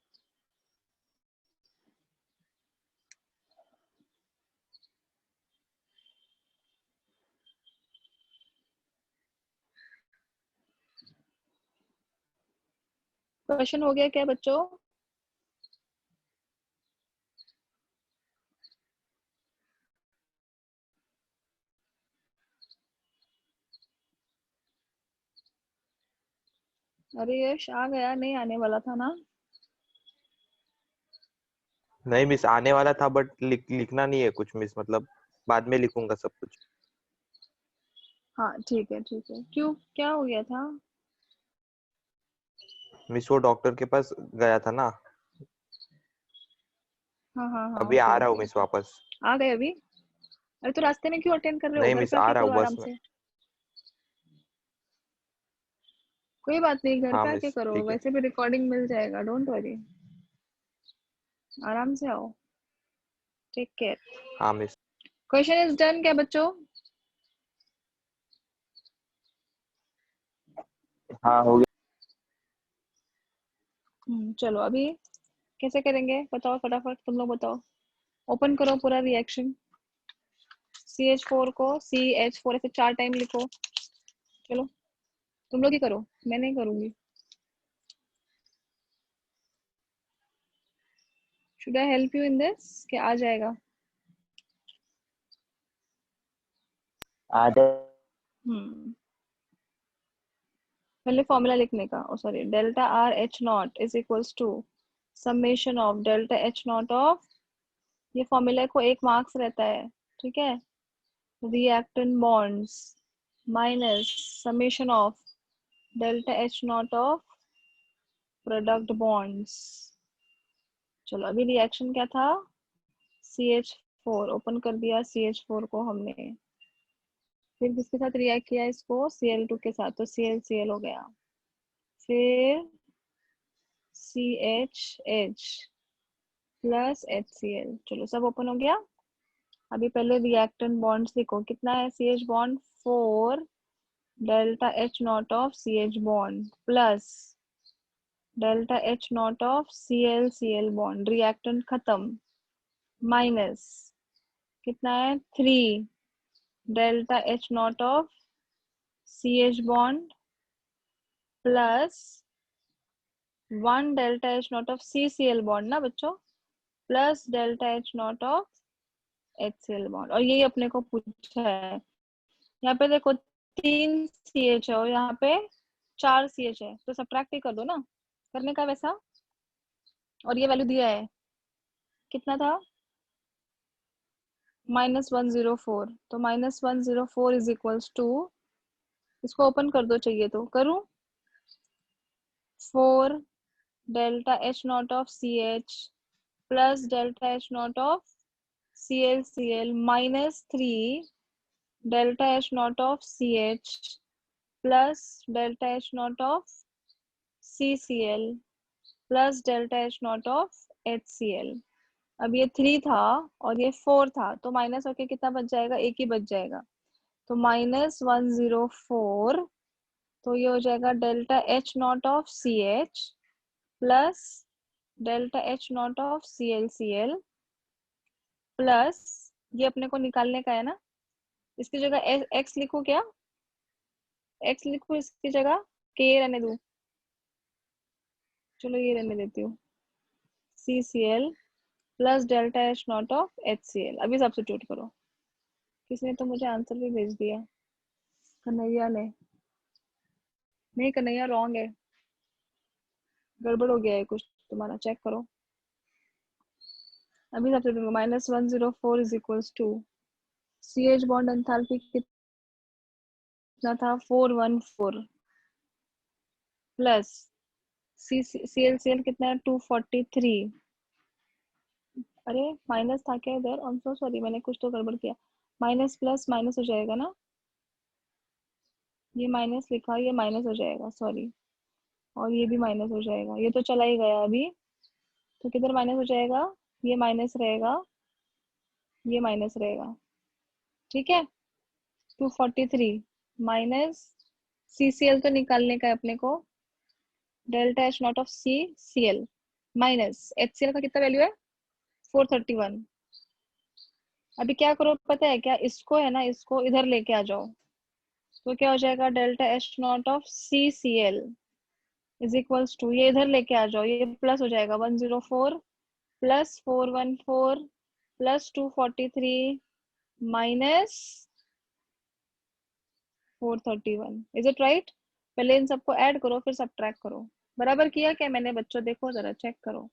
क्वेश्चन हो गया क्या बच्चों? अरे यश आ गया, नहीं आने वाला था ना? नहीं मिस, आने वाला था बट लिखना नहीं है कुछ मिस, मतलब बाद में लिखूंगा सब कुछ। हाँ ठीक है ठीक है। क्यों, क्या हो गया था? मिस वो डॉक्टर के पास गया था ना, हाँ हाँ हाँ, अभी आ रहा हूँ मिस वापस। आ गए अभी? अरे तो रास्ते में क्यों अटेंड कर रहे हो? नहीं घर मिस, पे आ आके रहा करो हूँ बस आराम में। से। कोई बात नहीं, घर हाँ पे आके मिस करो, ठीक है। वैसे भी रिकॉर्डिंग मिल जाएगा, डोंट वरी। आराम से आओ, टेक केयर। हाँ मिस। क्वेश्चन इज डन क्या बच्चों? हाँ हो गया। चलो अभी कैसे करेंगे बताओ फटाफट, तुम लोग बताओ। ओपन करो पूरा रिएक्शन। CH4 को CH4 ऐसे 4 टाइम लिखो। चलो तुम लोग ही करो, मैं नहीं करूंगी। Should I help you in this? क्या आ जाएगा? आ जाए। पहले फॉर्मूला लिखने का, oh sorry, delta R H not is equals to summation of delta H not of, ये फॉर्मूला को 1 मार्क्स रहता है, ठीक है, reactant bonds minus summation of delta H not of product bonds. चलो अभी रिएक्शन क्या था, CH4 ओपन कर दिया, CH4 को हमने, फिर किसके साथ रिएक्ट किया इसको, Cl2 के साथ, तो ClCl हो गया, फिर CHH प्लस HCl। चलो सब ओपन हो गया। अभी पहले रिएक्टेंट बॉन्ड्स लिखो, कितना है CH bond 4 delta H naught of CH bond plus delta H naught of ClCl bond, reactant खत्म, माइनस कितना है 3 delta H naught of CH bond plus 1 delta H naught of CCl bond ना बच्चों, plus delta H naught of HCl bond. और यही अपने को पूछा है। यहाँ पे देखो 3 CH है और यहाँ पे 4 CH है, तो सब्ट्रैक्ट ही कर दो ना, करने का वैसा। और ये वैल्यू दिया है, कितना था, -104, तो -104 इज इक्वल्स टू, इसको ओपन कर दो चाहिए तो करूं, 4 delta H naught of CH plus delta H naught of ClCl minus 3 delta H naught of CH plus delta H naught of CCl plus delta H naught of HCl। अब ये 3 था और ये 4 था, तो माइनस होके कितना बच जाएगा, एक ही बच जाएगा, तो -104, तो ये हो जाएगा delta H naught of CH plus delta H naught of ClCl plus, ये अपने को निकालने का है ना, इसकी जगह x लिखूं क्या, x लिखूं इसकी जगह, के रहने दूं, चलो ये रहने देती हूँ, CCl plus delta H naught of HCl। अभी सब्स्टिट्यूट करो। किसने तो मुझे आंसर भी भेज दिया, कन्हैया ने। नहीं कन्हैया रॉन्ग है, गड़बड़ हो गया है कुछ तुम्हारा, चेक करो। अभी substitute, -104 is equals to CH bond enthalpy कितना था, 414 प्लस ClCl कितना है, 243, अरे माइनस था क्या इधर, आई एम सो सॉरी, मैंने कुछ तो गड़बड़ किया, माइनस प्लस माइनस हो जाएगा ना, ये माइनस लिखा, ये माइनस हो जाएगा, सॉरी, और ये भी माइनस हो जाएगा, ये तो चला ही गया अभी, तो किधर माइनस हो जाएगा, ये माइनस रहेगा, ये माइनस रहेगा, ठीक है, 243 माइनस CCl तो निकालने का है अपने को, delta H naught of CCl minus HCl का कितना वैल्यू है, 431। अभी क्या करो पता है क्या, इसको है ना, इसको इधर लेके आ जाओ, तो क्या हो जाएगा, delta H naught of CCl is equals to, ये इधर लेके आ जाओ, ये प्लस हो जाएगा, 104 plus 414 plus 243 minus 431, is it right? पहले इन सबको ऐड करो फिर सब्ट्रैक्ट करो। बराबर किया क्या मैंने बच्चों, देखो जरा चेक करो,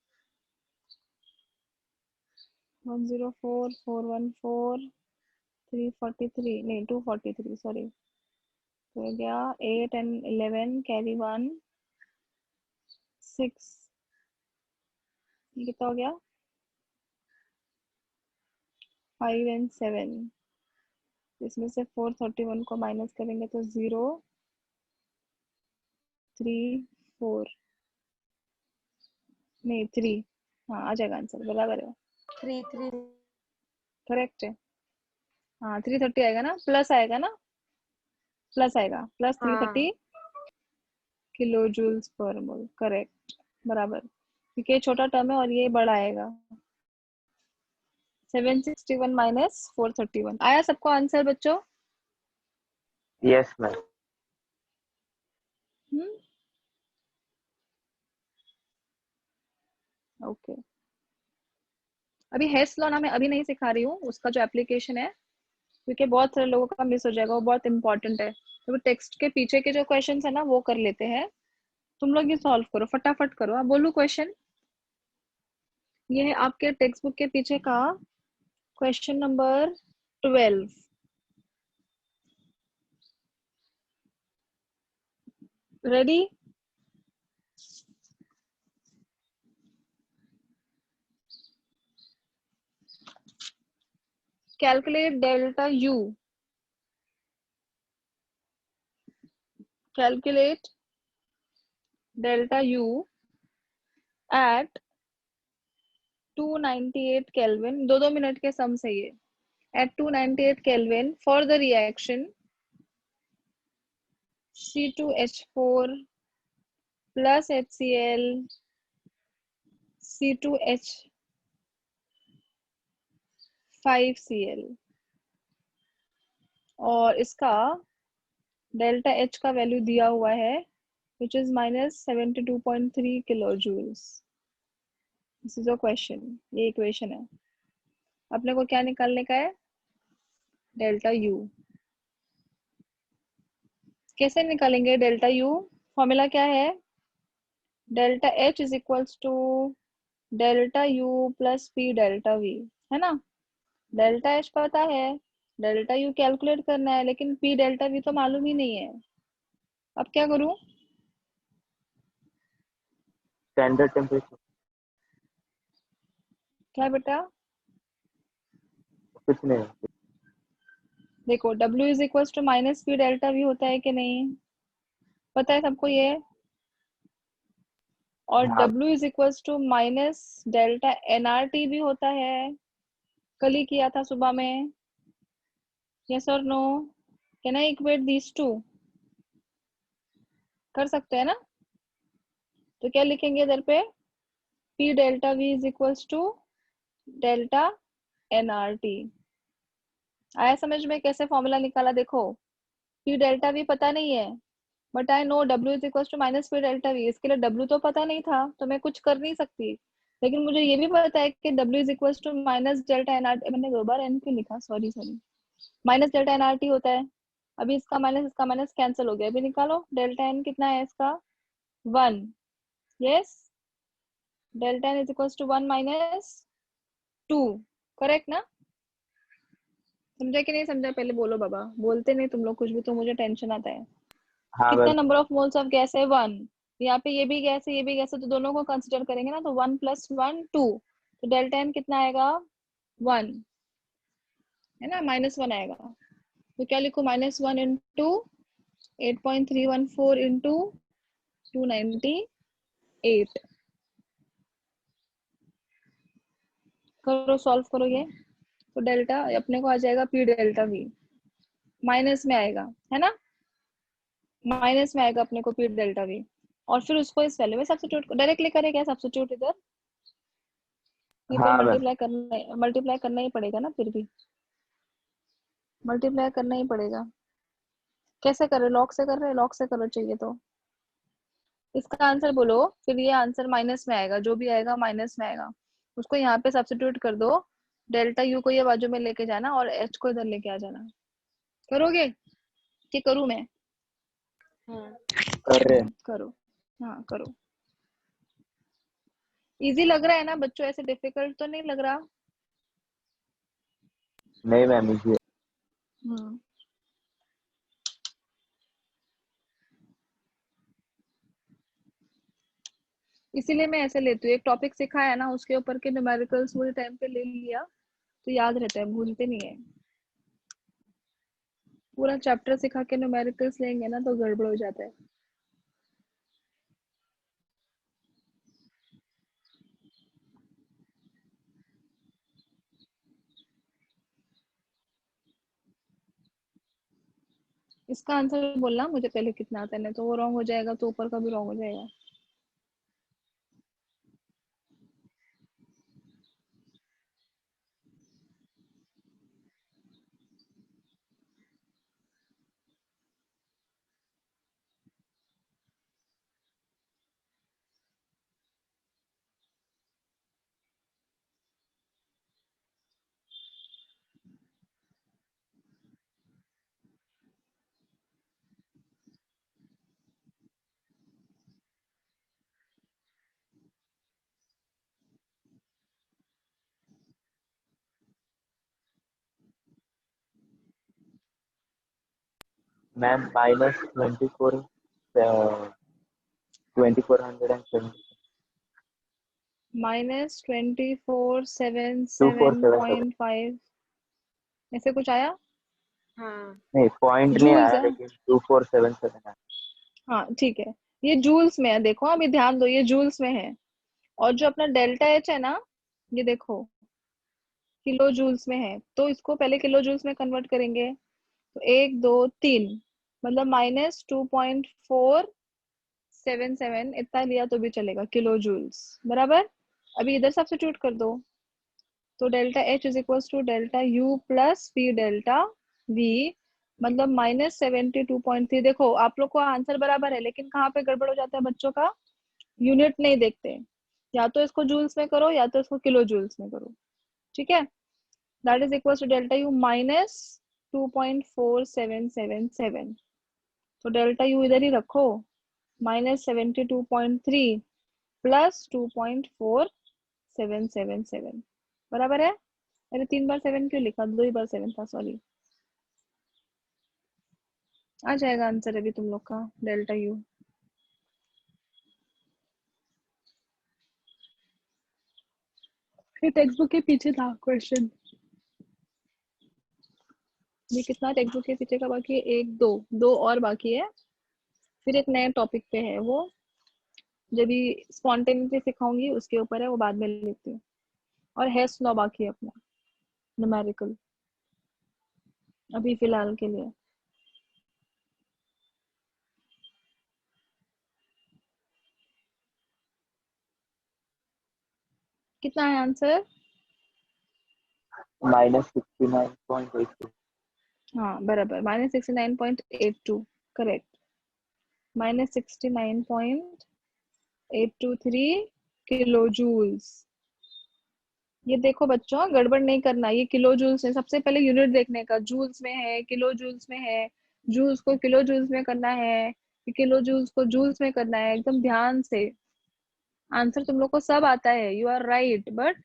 104 414 343 नहीं 243 सॉरी, तो हो गया 8 and 11 कैरी 1 6, ये कितना हो गया, 5 and 7, इसमें से 431 को माइनस करेंगे तो 0 3 4 नहीं 3, हाँ आ जाएगा आंसर, बराबर है, 3 करेक्ट है, हाँ 330 आएगा ना, प्लस आएगा ना, प्लस आएगा, प्लस 330 किलो जूल्स पर मोल, करेक्ट, बराबर, क्योंकि ये छोटा टर्म है और ये बड़ा आएगा, 761 माइनस 431। आया सबको आंसर बच्चों? Yes ma'am. ओके अभी हेस लॉ ना मैं अभी नहीं सिखा रही हूँ, उसका जो एप्लीकेशन है, क्योंकि बहुत सारे लोगों का मिस हो जाएगा, वो बहुत इंपॉर्टेंट है। तो वो टेक्स्ट के पीछे के जो क्वेश्चंस है ना वो कर लेते हैं। तुम लोग ये सॉल्व करो, फटाफट करो। आप बोलू क्वेश्चन, ये है आपके टेक्स्ट बुक के पीछे का question number 12। Ready? Calculate delta U. Calculate delta U at 298 Kelvin. 2 minute के सम से ये at 298 Kelvin for the reaction C2H4 plus HCl C2H5Cl और इसका डेल्टा H का वैल्यू दिया हुआ है which is -72.3 kilojoules. This is a question. ये इक्वेशन है। अपने को क्या निकालने का है? Delta U। कैसे निकालेंगे डेल्टा U? फॉर्मूला क्या है? Delta H is equals to delta U plus P delta V, है ना? डेल्टा H पता है, डेल्टा U कैलकुलेट करना है, लेकिन P डेल्टा V तो मालूम ही नहीं है। अब क्या करूं? Standard temperature. क्या बेटा? कुछ नहीं। देखो W is equals to minus P delta V होता है कि नहीं? पता है सबको ये? और हाँ W is equals to minus delta NRT भी होता है, कल ही किया था सुबह में। यस और no? Can I equate these to? कर सकते हैं ना? तो क्या लिखेंगे इधर पे? P delta V is equals to delta NRT। आया समझ में कैसे फॉर्मूला निकाला? देखो P डेल्टा V पता नहीं है, but I know W is equals to minus P delta V। इसके लिए W तो पता नहीं था तो मैं कुछ कर नहीं सकती, लेकिन मुझे ये भी पता है कि W is equals to minus delta NRT। मैंने 2 बार N क्यों लिखा? Sorry sorry. Minus delta NRT होता है। अभी इसका माइनस कैंसिल हो गया। अभी निकालो डेल्टा N कितना है इसका? 1। Yes, delta N is equals to 1 minus 2। Correct ना? समझा कि नहीं समझा? पहले बोलो बाबा, बोलते नहीं तुम लोग कुछ भी तो मुझे टेंशन आता है। हाँ कितना ma'am. Number of moles of gas है? 1। यहाँ पे ये भी गैस है, ये भी गैस है, तो दोनों को कंसिडर करेंगे ना, तो 1 + 1 2। तो डेल्टा एन कितना आएगा? 1, है ना? -1 आएगा। तो क्या लिखूं? -1 इंटू 8.314 इंटू 298। करो, सॉल्व करो ये। तो डेल्टा अपने को आ जाएगा P डेल्टा V, माइनस में आएगा, है ना? माइनस में आएगा अपने को P डेल्टा V, और फिर उसको इस वैल्यू में सब्स्टिट्यूट डायरेक्टली करें क्या? सब्स्टिट्यूट इधर ये फिर हाँ मैम। मल्टीप्लाई करना ही पड़ेगा ना, फिर भी मल्टीप्लाई करना ही पड़ेगा। कैसे कर रहे? लॉग से कर रहे? लॉग से करो चाहिए तो। इसका आंसर बोलो, फिर ये आंसर माइनस में आएगा, जो भी आएगा माइनस में आएगा। उसको यहाँ पे सब्स्टिट्यूट कर दो, डेल्टा यू को ये बाजू में लेके जाना और एच को इधर लेके आ जाना। करोगे कि करूँ मैं? हाँ कर रहे हैं। करो, हाँ करो। इजी लग रहा है ना बच्चों? ऐसे डिफिकल्ट तो नहीं लग रहा? नहीं मैम, इजी है। हम्म इसीलिए मैं ऐसे लेती हूँ, एक टॉपिक सिखाया ना उसके ऊपर के न्यूमेरिकल्स पूरे टाइम पे ले लिया तो याद रहता है, भूलते नहीं है। पूरा चैप्टर सिखा के न्यूमेरिकल्स लेंगे ना तो गड़बड़ हो जाता है। इसका आंसर बोलना मुझे पहले कितना आता है, नहीं तो वो रॉन्ग हो जाएगा तो ऊपर का भी रॉन्ग हो जाएगा। मैम -24,2470 2477 -2477.5 ऐसे कुछ आया? हाँ नहीं, पॉइंट नहीं जूल्स आया है। लेकिन 2477 आया। हाँ ठीक है, ये जूल्स में है, देखो अभी ध्यान दो, ये जूल्स में है। और जो अपना डेल्टा एच है ना, ये देखो किलो जूल्स में है, तो इसको पहले किलो जूल्स में कन्वर्ट करेंगे। तो 1 2 3 मतलब -2.477 इतना लिया तो भी चलेगा, किलो जूल्स बराबर। अभी इधर सब्स्टिट्यूट कर दो, तो delta H is equal to delta U plus V delta V, मतलब -72.3। देखो आप लोग को आंसर बराबर है, लेकिन कहाँ पे गड़बड़ हो जाता है बच्चों का, यूनिट नहीं देखते। या तो इसको जूल्स में करो या तो इसको किलो जूल्स में करो, ठीक है। That is equal to delta U -2.4777। तो डेल्टा यू इधर ही रखो, -72.3 प्लस 2.4777 बराबर है। अरे 3 बार 7 क्यों लिखा, 2 ही बार 7 था, सॉरी। आ जाएगा आंसर अभी तुम लोग का डेल्टा यू। फिर टेक्स्ट बुक के पीछे था क्वेश्चन, ये कितना टेक्स्ट बुक के पीछे का बाकी है, 1 2 और बाकी है। फिर एक नए टॉपिक पे है, वो जब भी स्पॉन्टेनिटी सिखाऊंगी उसके ऊपर है, वो बाद में लिखती हूँ। और हेस लॉ बाकी है अपना, न्यूमेरिकल, अभी फिलहाल के लिए। कितना है आंसर? -69.82। हाँ बराबर, -69.82 करेक्ट, -69.823 किलो जूल्स। ये देखो बच्चों, गड़बड़ नहीं करना, ये किलो जूल्स है, सबसे पहले यूनिट देखने का, जूल्स में है, किलो जूल्स में है, जूल्स को किलो जूल्स में करना है, किलो जूल्स को जूल्स में करना है, एकदम ध्यान से। आंसर तुम लोग को सब आता है, you are right, but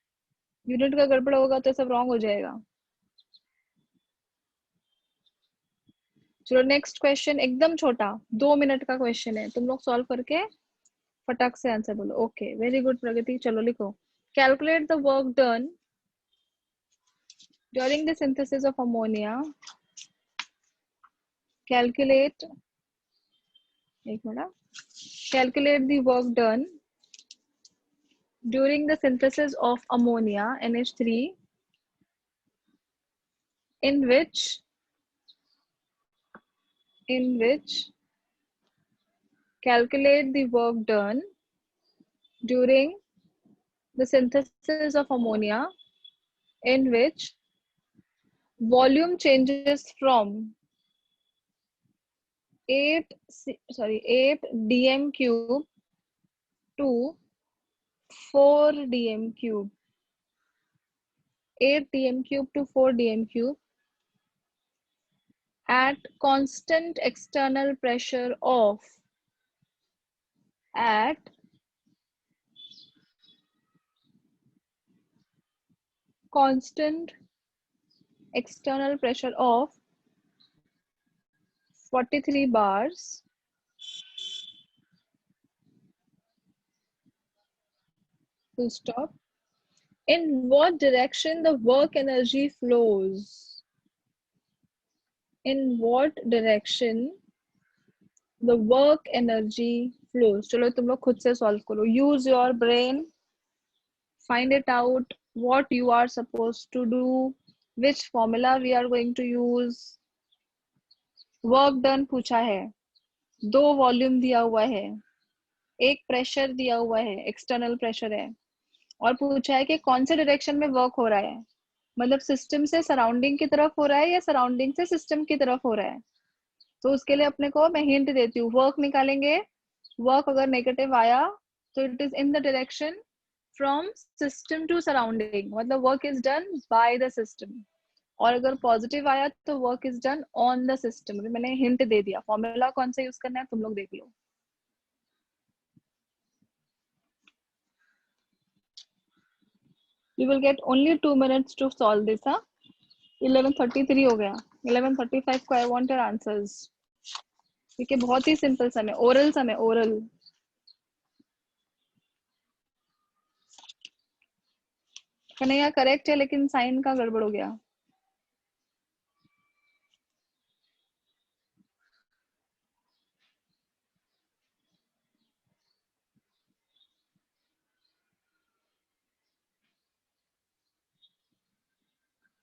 unit का गड़बड़ होगा तो सब रॉन्ग हो जाएगा। चलो नेक्स्ट क्वेश्चन, एकदम छोटा, 2 मिनट का क्वेश्चन है, तुम लोग सॉल्व करके फटाक से आंसर बोलो। ओके वेरी गुड प्रगति, चलो लिखो। Calculate the work done during the synthesis of ammonia. Calculate, एक minute, calculate the work done during the synthesis of ammonia NH3 in which calculate the work done during the synthesis of ammonia in which volume changes from 8 dm cube to 4 dm cube, 8 dm cube to 4 dm cube at constant external pressure of constant external pressure of 43 bars full stop. In what direction the work energy flows? In what direction the work energy flows? चलो तुम लोग खुद से solve करो, use your brain, find it out what you are supposed to do, which formula we are going to use. Work done पूछा है, 2 volume दिया हुआ है, एक प्रेशर दिया हुआ है, एक्सटर्नल प्रेशर है, और पूछा है कि कौन से डायरेक्शन में वर्क हो रहा है, मतलब सिस्टम से सराउंडिंग की तरफ हो रहा है या सराउंडिंग से सिस्टम की तरफ हो रहा है। तो उसके लिए अपने को मैं हिंट देती हूँ, वर्क निकालेंगे, वर्क अगर नेगेटिव आया तो it is in the direction from system to surrounding, मतलब work is done by the system, और अगर पॉजिटिव आया तो work is done on the system. मैंने हिंट दे दिया, फॉर्मूला कौन सा यूज करना है तुम लोग देख लो। You will get only 2 minutes to solve this, huh? 11:33 हो गया, 11:35 को I want your answers. क्योंकि बहुत ही सिंपल सम है, ओरल सम है, ओरल। कन्हैया करेक्ट है, लेकिन साइन का गड़बड़ हो गया।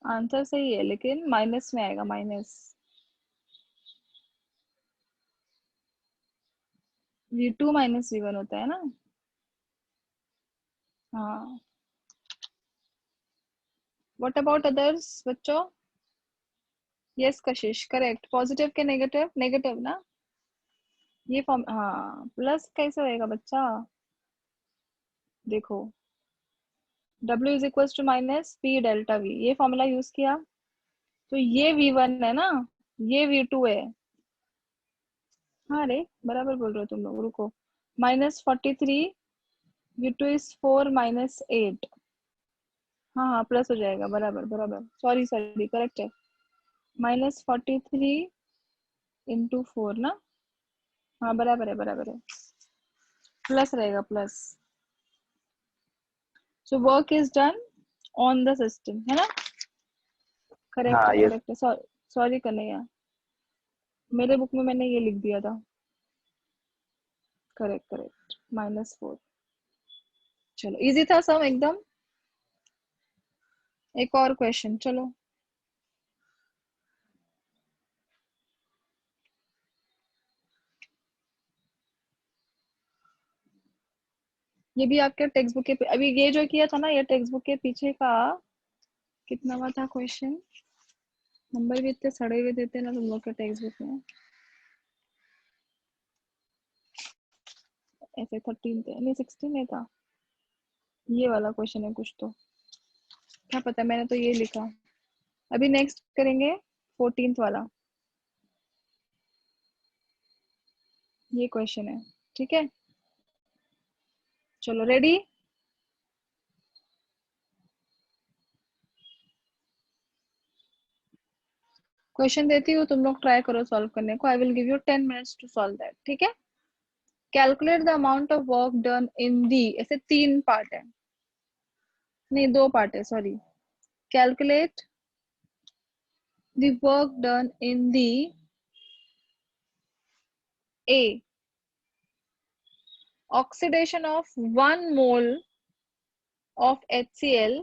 आंसर सही है, लेकिन माइनस में आएगा, माइनस। V2 माइनस V1 होता है ना। हाँ, व्हाट अबाउट अदर्स बच्चों? यस कशिश, करेक्ट। पॉजिटिव के नेगेटिव, नेगेटिव ना ये फॉर्म। हाँ, प्लस कैसे होएगा बच्चा? देखो, W is equal to minus P delta V, ये फॉर्मूला यूज किया, तो ये V1 है ना, ये V2 है। हाँ रे, बराबर बोल रहे हो तुम लोग, रुको। -43, V2 इज 4 -8। हाँ हाँ, प्लस हो जाएगा, बराबर बराबर, सॉरी सॉरी, करेक्ट है। -43 इंटू 4 ना, हाँ बराबर है, बराबर है, प्लस रहेगा, plus. So work is done on the system, है ना। करेक्ट हाँ है, यस। करेक्ट है। सॉरी कन्हैया, मेरे बुक में मैंने ये लिख दिया था। Correct correct, -4। चलो, इजी था सब एकदम। एक और क्वेश्चन, चलो। ये भी आपके टेक्स्ट बुक के अभी ये जो किया था ना, ये टेक्स्ट बुक के पीछे का कितनावा था क्वेश्चन? नंबर भी इतने सड़े हुए देते ना तुम लोग के टेक्स्ट बुक में। ऐसे 13 थे, नहीं 16 में था। ये वाला क्वेश्चन है कुछ तो, क्या पता, मैंने तो ये लिखा। अभी नेक्स्ट करेंगे 14th वाला, ये क्वेश्चन है, ठीक है। चलो, रेडी? क्वेश्चन देती हूँ, तुम लोग ट्राई करो सॉल्व करने को। I will give you 10 minutes to solve that, ठीक है। Calculate the amount of work done in the, ऐसे 3 पार्ट है, नहीं 2 पार्ट है, sorry. Calculate the work done in the A, oxidation of 1 mole of HCl,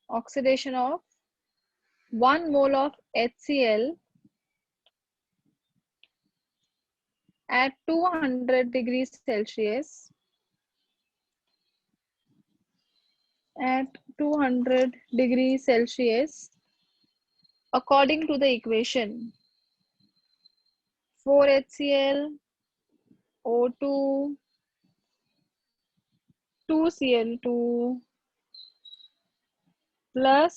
oxidation of 1 mole of HCl at 200 degrees Celsius, at 200 degrees Celsius, according to the equation 4HCl O2 2Cl2 plus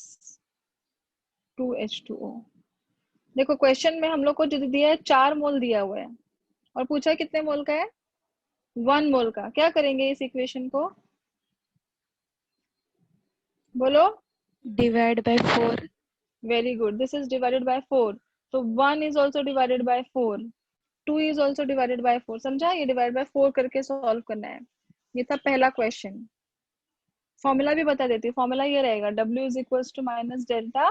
2H2O। देखो, question में हम लोग को जो दिया है 4 मोल दिया हुआ है, और पूछा है कितने मोल का है? 1 मोल का। क्या करेंगे इस इक्वेशन को? बोलो। Divide by 4। Very good, this is divided by 4, तो 1 is also divided by 4, 2 is also divided by 4। समझा? ये डिवाइड बाय 4 करके सॉल्व करना है। ये था पहला क्वेश्चन। फॉर्मूला भी बता देती हूँ, फॉर्मूला ये रहेगा, W is equal to minus delta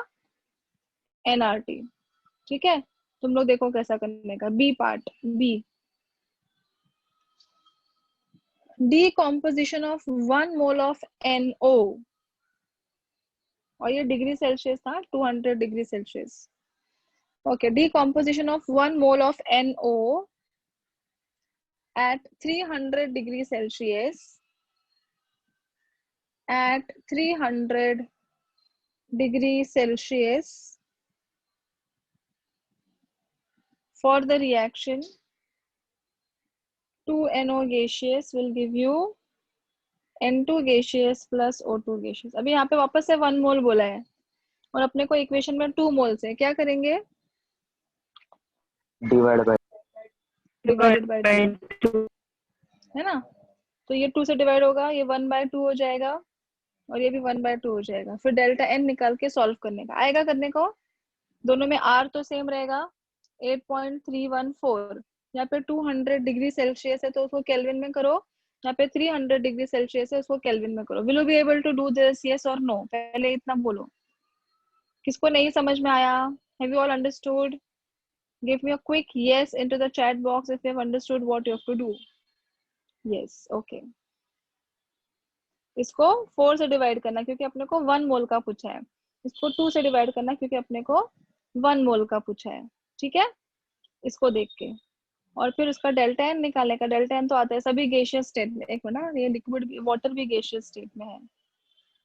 NRT, ठीक है। तुम लोग देखो कैसा करने का। B part, B, decomposition of 1 mole of NO, और ये डिग्री सेल्सियस था, 200 degree Celsius. Okay, decomposition of 1 mole of NO at 300 degree Celsius, at 300 degree Celsius, for the reaction 2NO gaseous will give you N2 gaseous plus O2 gaseous। अभी यहाँ पे वापस से 1 मोल बोला है, और अपने को इक्वेशन में 2 मोल्स है। क्या करेंगे? डिवाइड बाय डिवाइडेड बाय 2, है ना। तो ये 2 से डिवाइड होगा, ये 1/2 हो जाएगा, और ये भी 1/2 हो जाएगा। फिर डेल्टा N निकाल के सॉल्व करने का आएगा करने को। दोनों में R तो सेम रहेगा, 8.314। यहाँ पे 200 डिग्री सेल्सियस है तो उसको केल्विन में करो, यहाँ पे 300 डिग्री सेल्सियस है उसको केल्विन में करो। Will you be able to do this, yes और नो? पहले इतना बोलो, किसको नहीं समझ में आया? Have you all understood? Give me a quick yes into the chat box if you have understood what you have to do. Yes, okay. इसको 4 से डिवाइड करना क्योंकि अपने को 1 मोल का पूछा है। इसको 2 से डिवाइड करना क्योंकि अपने को 1 मोल का पूछा है। ठीक है, इसको देख के और फिर उसका डेल्टा एन निकालने का। डेल्टा एन तो आता है सभी गैसियस स्टेट में। एक मिनट, ये लिक्विड वाटर भी गैसियस स्टेट में है,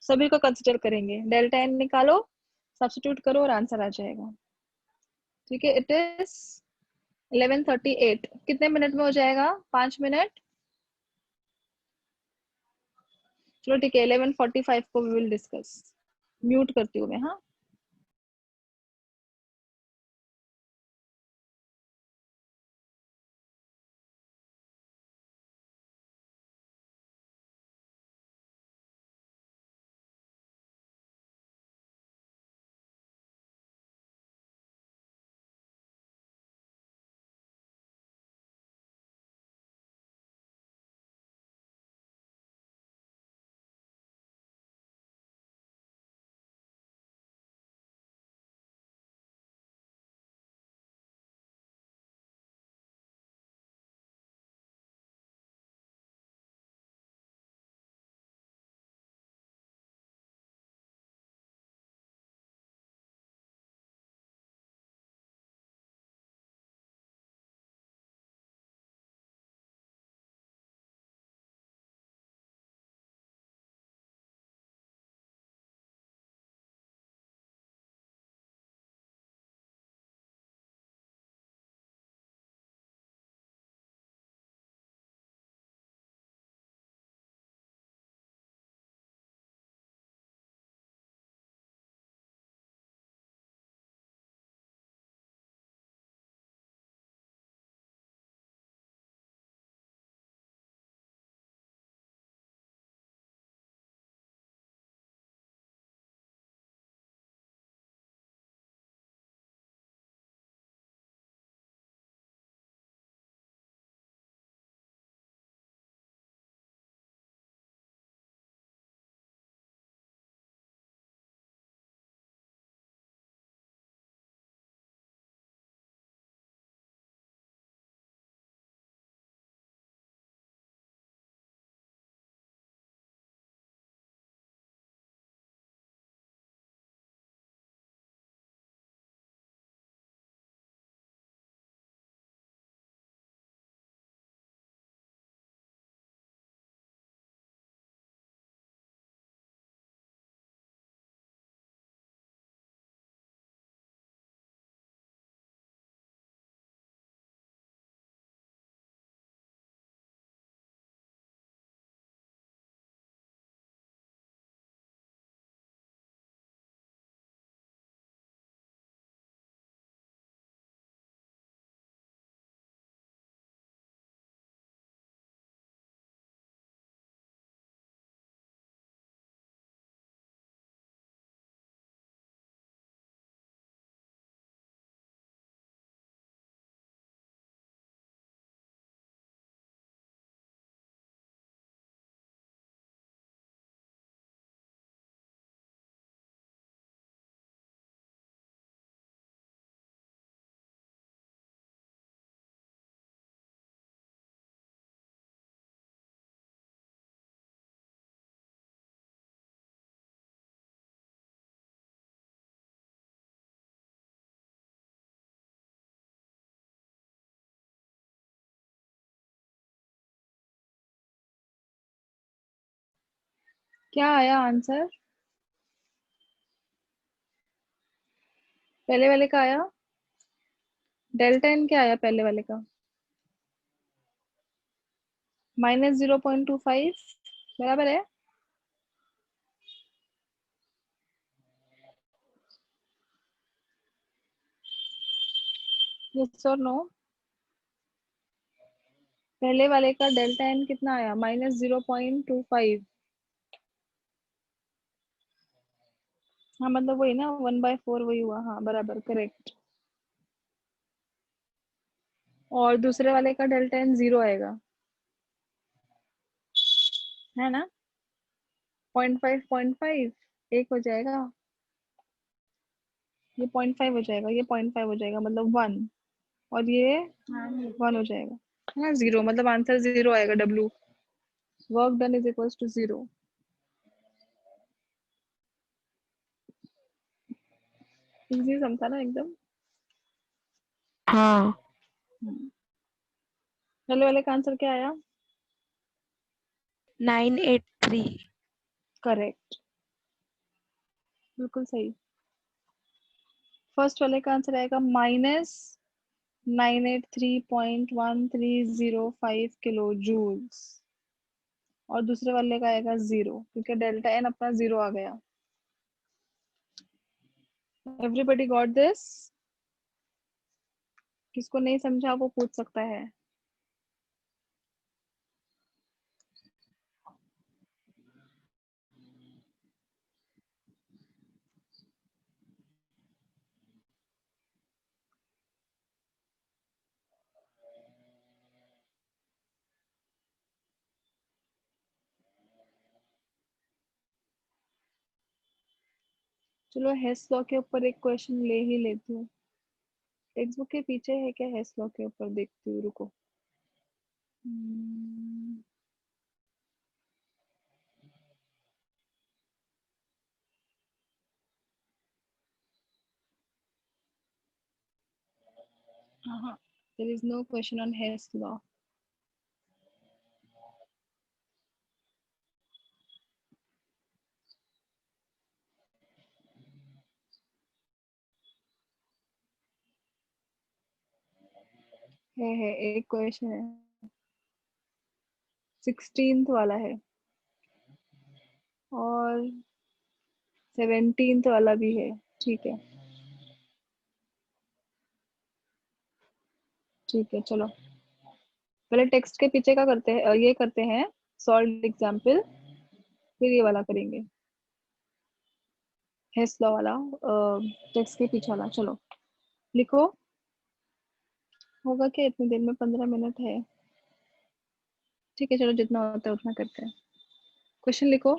सभी को कंसिडर करेंगे। डेल्टा एन निकालो, सब्स्टिट्यूट करो और आंसर आ जाएगा। ठीक है, इट इज 11:38। कितने मिनट में हो जाएगा? 5 मिनट। चलो ठीक है, 11:45 को वी विल डिस्कस। म्यूट करती हूँ मैं। हाँ, क्या आया आंसर? पहले वाले का आया? डेल्टा एन क्या आया पहले वाले का? -0.25 बराबर है। यस और नो? पहले वाले का डेल्टा एन कितना आया? -0.25। हाँ मतलब वही ना, 1/4 वही हुआ। हाँ बराबर, करेक्ट। और दूसरे वाले का डेल्टा एन 0 आएगा, है ना? 0.5 एक हो जाएगा, ये 0.5 हो जाएगा, ये 0.5 हो जाएगा, मतलब 1, और ये 1 हो जाएगा, है ना? 0 मतलब आंसर 0 आएगा। W work done is equals to 0। Easy समझा ना एकदम? हाँ। पहले वाले का आंसर क्या आया? 983। करेक्ट, बिल्कुल सही। फर्स्ट वाले का आंसर आएगा -983.1305 किलो जूल्स, और दूसरे वाले का आएगा 0, क्योंकि डेल्टा एन अपना 0 आ गया। Everybody got this? किसको नहीं समझा वो पूछ सकता है। चलो हेस लॉ के ऊपर एक क्वेश्चन ले ही लेती हूँ। टेक्स्ट बुक के पीछे है क्या हेस लॉ के ऊपर? देखती हूँ, रुको। हाँ, there is no question on Hess law. है एक क्वेश्चन है, 16th वाला है, और 17th वाला भी है। ठीक है, ठीक है, चलो पहले टेक्स्ट के पीछे का करते हैं, ये करते हैं सॉल्व एग्जाम्पल, फिर ये वाला करेंगे, हेस लॉ वाला, टेक्स्ट के पीछे वाला। चलो लिखो, होगा क्या इतनी देर में? 15 मिनट है। ठीक है, चलो जितना होता है उतना करते हैं। क्वेश्चन लिखो।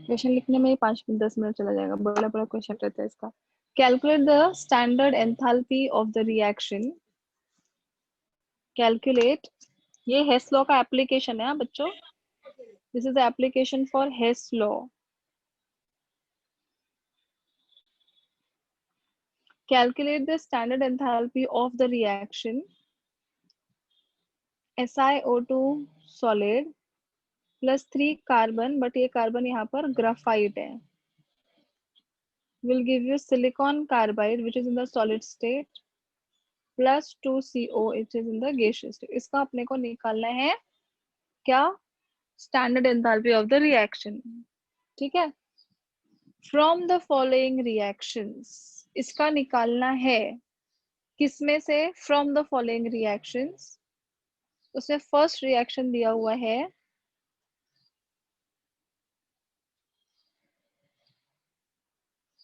क्वेश्चन लिखने में ही 5-10 मिनट चला जाएगा, बड़ा बड़ा क्वेश्चन रहता है इसका। Calculate the standard enthalpy of the reaction. Calculate, ये हेस लॉ का एप्लीकेशन है बच्चों, this is the application for Hess law. Calculate the standard enthalpy of the reaction SiO2 solid plus 3 carbon, but ये carbon यहाँ पर graphite है, will give you silicon carbide which is in the solid state plus 2CO which is in the gaseous state। इसका अपने को निकालना है क्या? standard enthalpy of the reaction। ठीक है, from the following reactions, इसका निकालना है किसमें से? from the following reactions, उसमें फर्स्ट रिएक्शन दिया हुआ है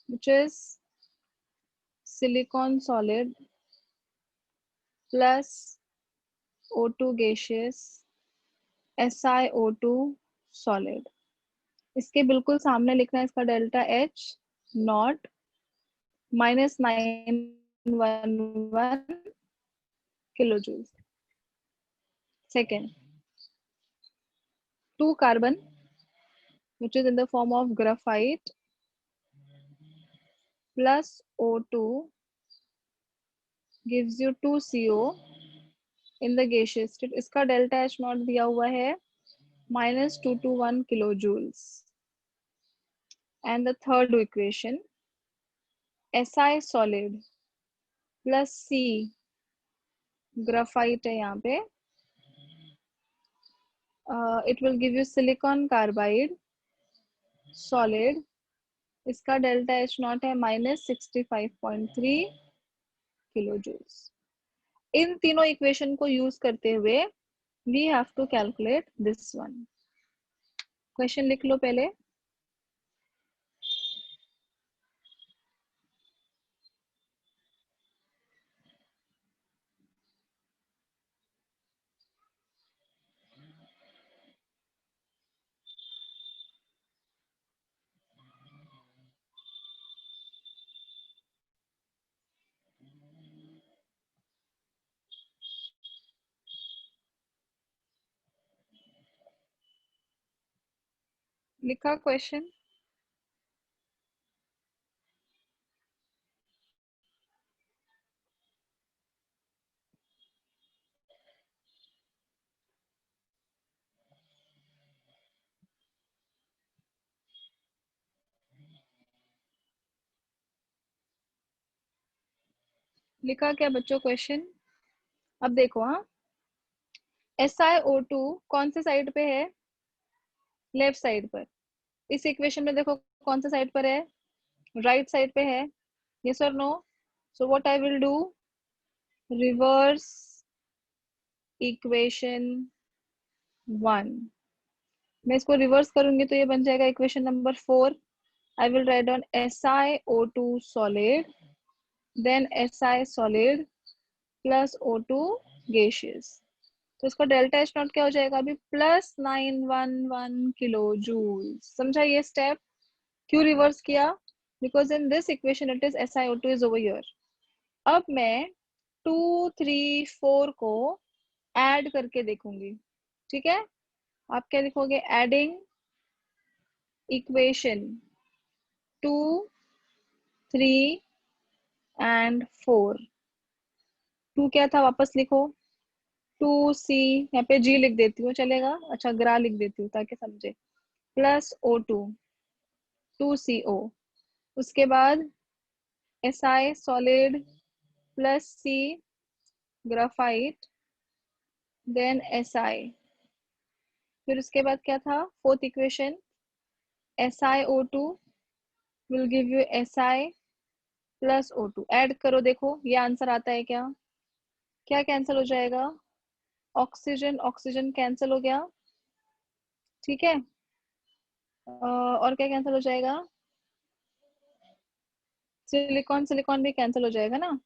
which is silicon solid plus O2 gaseous SiO2 solid। इसके बिल्कुल सामने लिखना है इसका delta H not -911 kilo joule. Second, 2 carbon which is in the form of graphite plus O2 gives you 2CO in the gaseous state। इसका delta H not दिया हुआ है -221 kilojoules। And the third equation, Si solid plus C graphite है यहाँ पे, it will give you silicon carbide solid, इसका delta H not है -65.3 kilojoules। इन तीनों इक्वेशन को यूज करते हुए we have to calculate this one। Question लिख लो पहले। लिखा क्वेश्चन? लिखा क्या बच्चों क्वेश्चन? अब देखो, हाँ, SiO2 कौन से साइड पे है? लेफ्ट साइड पर। इस इक्वेशन में देखो कौन सा साइड पर है? राइट साइड पे है। यस और no? So what I will do, reverse equation 1। मैं इसको रिवर्स करूंगी तो ये बन जाएगा equation number 4। I will write down SiO2 solid, then Si solid plus O2 gaseous। तो इसका डेल्टा एच नॉट क्या हो जाएगा अभी? +911 किलो जूल। समझा ये स्टेप? क्यों रिवर्स किया? Because in this equation it is SiO2 is over here. अब मैं 2, 3, 4 को ऐड करके देखूंगी, ठीक है? आप क्या लिखोगे? Adding equation 2, 3 and 4। 2 क्या था वापस लिखो? 2C, यहाँ पे G लिख देती हूँ, चलेगा? अच्छा, ग्रा लिख देती हूँ ताकि समझे। Plus O2, 2CO। उसके बाद Si solid plus C graphite, then Si। फिर उसके बाद क्या था? Fourth equation, SiO2 will give you Si plus O2। Add करो, देखो ये आंसर आता है क्या? क्या कैंसिल हो जाएगा? ऑक्सीजन ऑक्सीजन कैंसिल हो गया, ठीक है? और क्या कैंसिल हो जाएगा? सिलिकॉन सिलिकॉन भी कैंसिल हो जाएगा ना। तो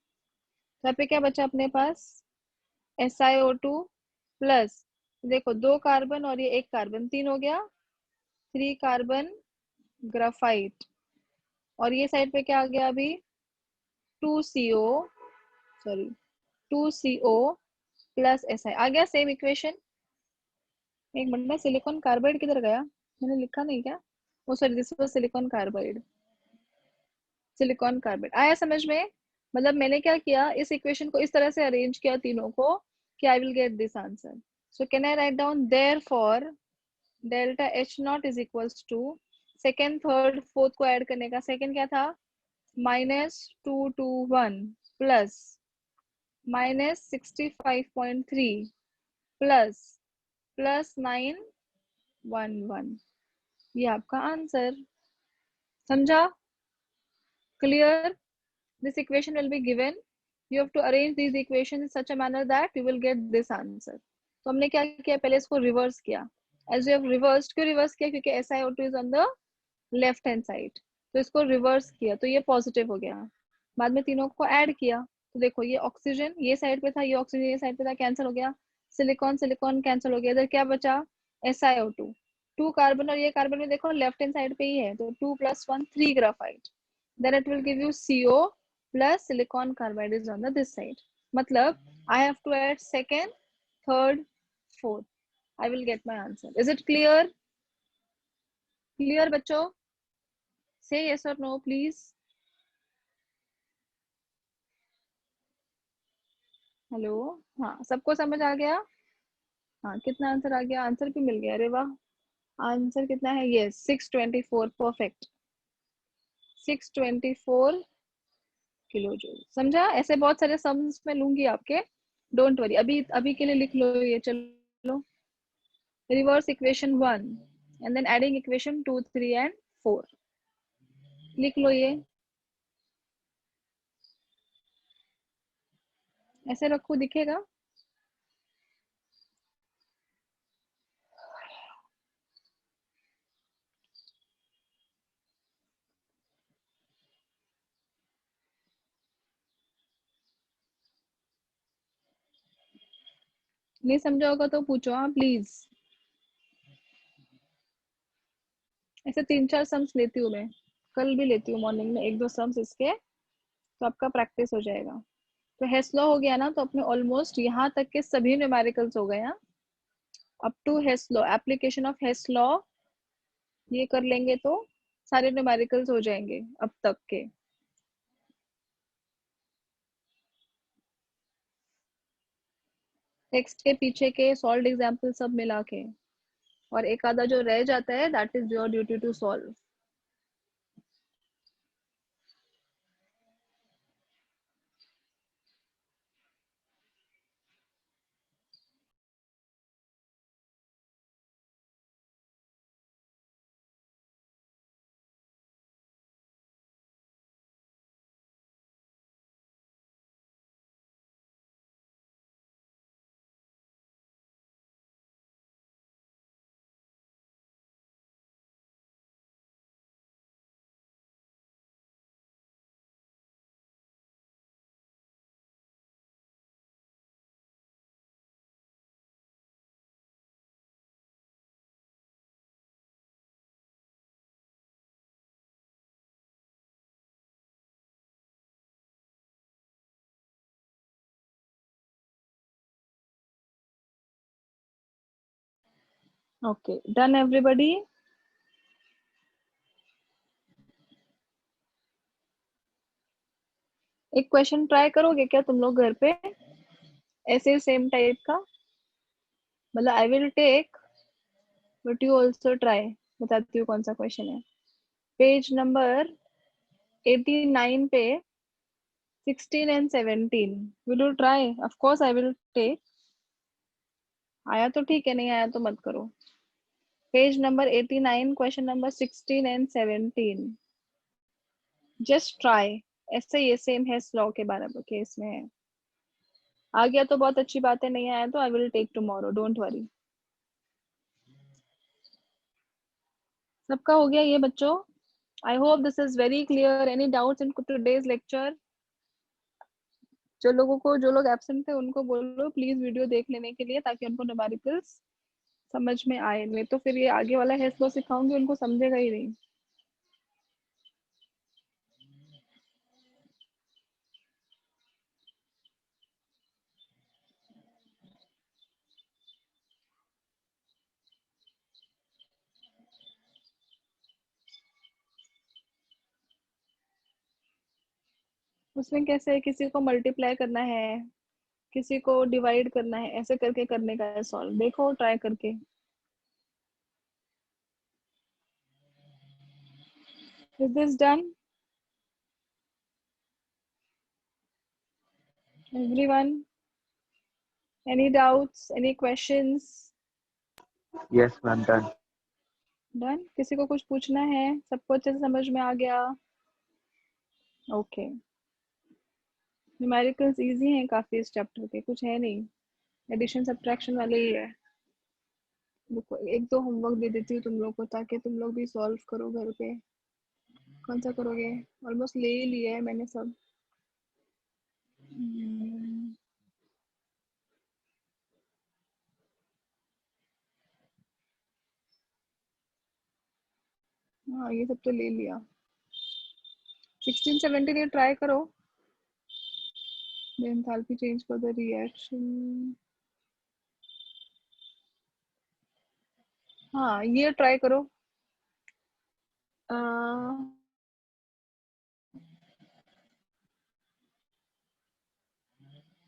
यहाँ पे क्या बचा अपने पास? SiO2 प्लस, देखो 2 कार्बन और ये 1 कार्बन, 3 हो गया, 3 कार्बन ग्राफाइट। और ये साइड पे क्या आ गया अभी? 2CO, sorry 2CO plus Si आ गया। Same equation. एक मिनट में, सिलिकॉन कार्बाइड किधर गया? मैंने लिखा नहीं क्या? वो sorry, this was silicon carbide. Silicon carbide आया समझ में? मतलब मैंने क्या किया, इस इक्वेशन को इस तरह से अरेंज किया तीनों को कि I will get this answer. So can I write down therefore delta H naught is equals to, second third fourth को ऐड करने का, सेकेंड क्या था? -221 प्लस -65.3 प्लस +911। ये आपका आंसर। समझा? Clear? This equation will be given. You have to arrange these equations in such a manner that you will get this answer. तो हमने क्या किया? पहले इसको रिवर्स किया। As you have reversed, क्यों रिवर्स किया? क्योंकि SiO2 is on the left hand side, तो इसको रिवर्स किया तो ये पॉजिटिव हो गया। बाद में तीनों को ऐड किया तो देखो ये ऑक्सीजन ये साइड पे था, ये ऑक्सीजन ये साइड पे था, कैंसिल हो गया। सिलिकॉन सिलिकॉन कैंसिल हो गया। इधर क्या बचा? SiO2, 2 कार्बन और ये कार्बन में देखो लेफ्ट हैंड साइड पे ही है, तो 2 + 1 3 graphite, then it will give you CO plus silicon carbide is on the this side. मतलब I have to add second third fourth, I will get my answer. Is it clear? Clear बच्चों? Say yes or no, please. Hello, हाँ सबको समझ आ गया? हाँ, कितना answer आ गया? Answer भी मिल गया, अरे वाह। आंसर कितना है? Yes 624, perfect. 624 kilo joule. समझा? ऐसे बहुत सारे सम्स में लूंगी आपके, डोंट वरी। अभी अभी के लिए लिख लो ये, चलो। Reverse equation 1 and then adding equation 2, 3 and 4। लिख लो ये, ऐसे रखो, दिखेगा? नहीं समझा होगा तो पूछो, हाँ प्लीज। ऐसे 3-4 सम्स लेती हूँ मैं, कल भी लेती हूँ मॉर्निंग में 1-2 सम्स इसके, तो आपका प्रैक्टिस हो जाएगा। तो हेस लॉ हो गया ना, तो अपने ऑलमोस्ट यहाँ तक के सभी न्यूमेरिकल्स हो गए हैं। Up to Hess law, application of Hess law ये कर लेंगे तो सारे न्यूमेरिकल्स हो जाएंगे अब तक के। टेक्स्ट के पीछे के सॉल्व एग्जाम्पल सब मिला के, और एक आधा जो रह जाता है that is your duty to solve. Okay, done everybody. एक क्वेश्चन ट्राई करोगे क्या तुम लोग घर पे, ऐसे सेम टाइप का? मतलब I will take but you also try. बताती हूँ कौन सा क्वेश्चन है। पेज नंबर 89 पे 16 and 17 will you try? Of course I will take. आया तो ठीक है, नहीं आया तो मत करो। Page number 89 question number 16 and 17 just try. ऐसे ये सेम है लॉ के बारे में केस में है। आ गया तो बहुत अच्छी बात है, नहीं आया तो I will take tomorrow, don't worry. सबका हो गया ये बच्चों? I hope this is very clear. Any doubts in today's lecture? जो लोग एब्सेंट थे उनको बोलो प्लीज वीडियो देख लेने के लिए, ताकि उनको न्यूमेरिकल्स समझ में आए। नहीं तो फिर ये आगे वाला है स्लो सिखाऊंगी, उनको समझेगा ही नहीं। उसमें कैसे है, किसी को मल्टीप्लाई करना है, किसी को डिवाइड करना है, ऐसे करके करने का है सॉल्व। देखो ट्राई करके। Is this done everyone? Any doubts, any questions? Yes, ma'am, done. Done. किसी को कुछ पूछना है? सबको अच्छे से समझ में आ गया? ओके। न्यूमेरिकल्स इजी हैं काफी इस चैप्टर के, कुछ है नहीं, एडिशन सब्ट्रैक्शन वाले ही है। रुको एक दो होमवर्क दे देती हूँ तुम लोग को, ताकि तुम लोग भी सॉल्व करो घर पे। कौन सा करोगे? ऑलमोस्ट ले ही लिया है मैंने सब। हाँ ये सब तो ले लिया। 16 17 ये ट्राई करो। the enthalpy change for the reaction। हाँ ये ट्राई करो।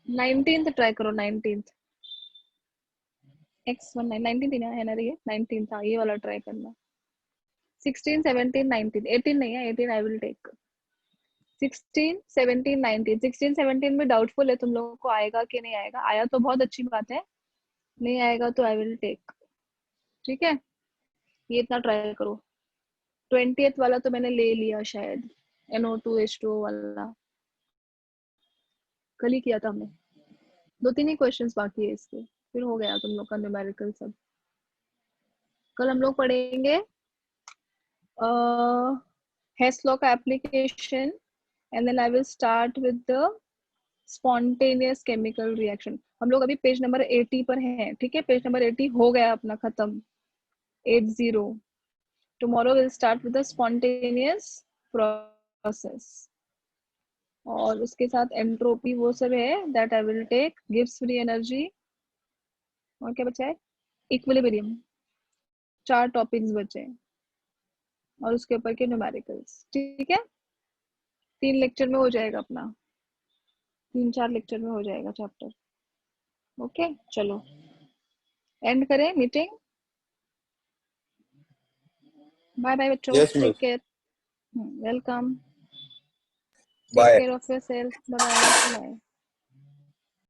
19th ट्राई करो। 19th x1 19th है ना ये? 19th था, ये वाला ट्राई करना। 16 17 19 18 नहीं है, 18 आई विल टेक। 16 17 19 16 17 में डाउटफुल है तुम लोगों को आएगा कि नहीं आएगा। आया तो बहुत अच्छी बात है, नहीं आएगा तो आई विल टेक। ठीक है, ये इतना ट्राई करो। 20th वाला तो मैंने ले लिया शायद, NO2H2O वाला कल ही किया था हमने। 2-3 ही क्वेश्चंस बाकी है इसके, फिर हो गया तुम लोग का न्यूमेरिकल सब। कल हम लोग पढ़ेंगे हेस लॉ का application, and then I will start with the spontaneous chemical reaction. हम लोग अभी पेज नंबर 80 पर हैं। ठीक है, पेज नंबर 80 हो गया अपना खत्म। 80। Tomorrow will start with the spontaneous process, और उसके साथ एंट्रोपी वो सब है that I will take, gives free energy, और क्या बचा है? इक्विलिब्रियम। 4 टॉपिक्स बचे हैं। और उसके ऊपर के न्यूमेरिकल्स। ठीक है, 3 लेक्चर में हो जाएगा अपना, 3-4 लेक्चर में हो जाएगा चैप्टर। ओके चलो एंड करें मीटिंग। बाय बाय बच्चों, Yes, take miss. Care, welcome, take Bye. Care of yourself, bye bye.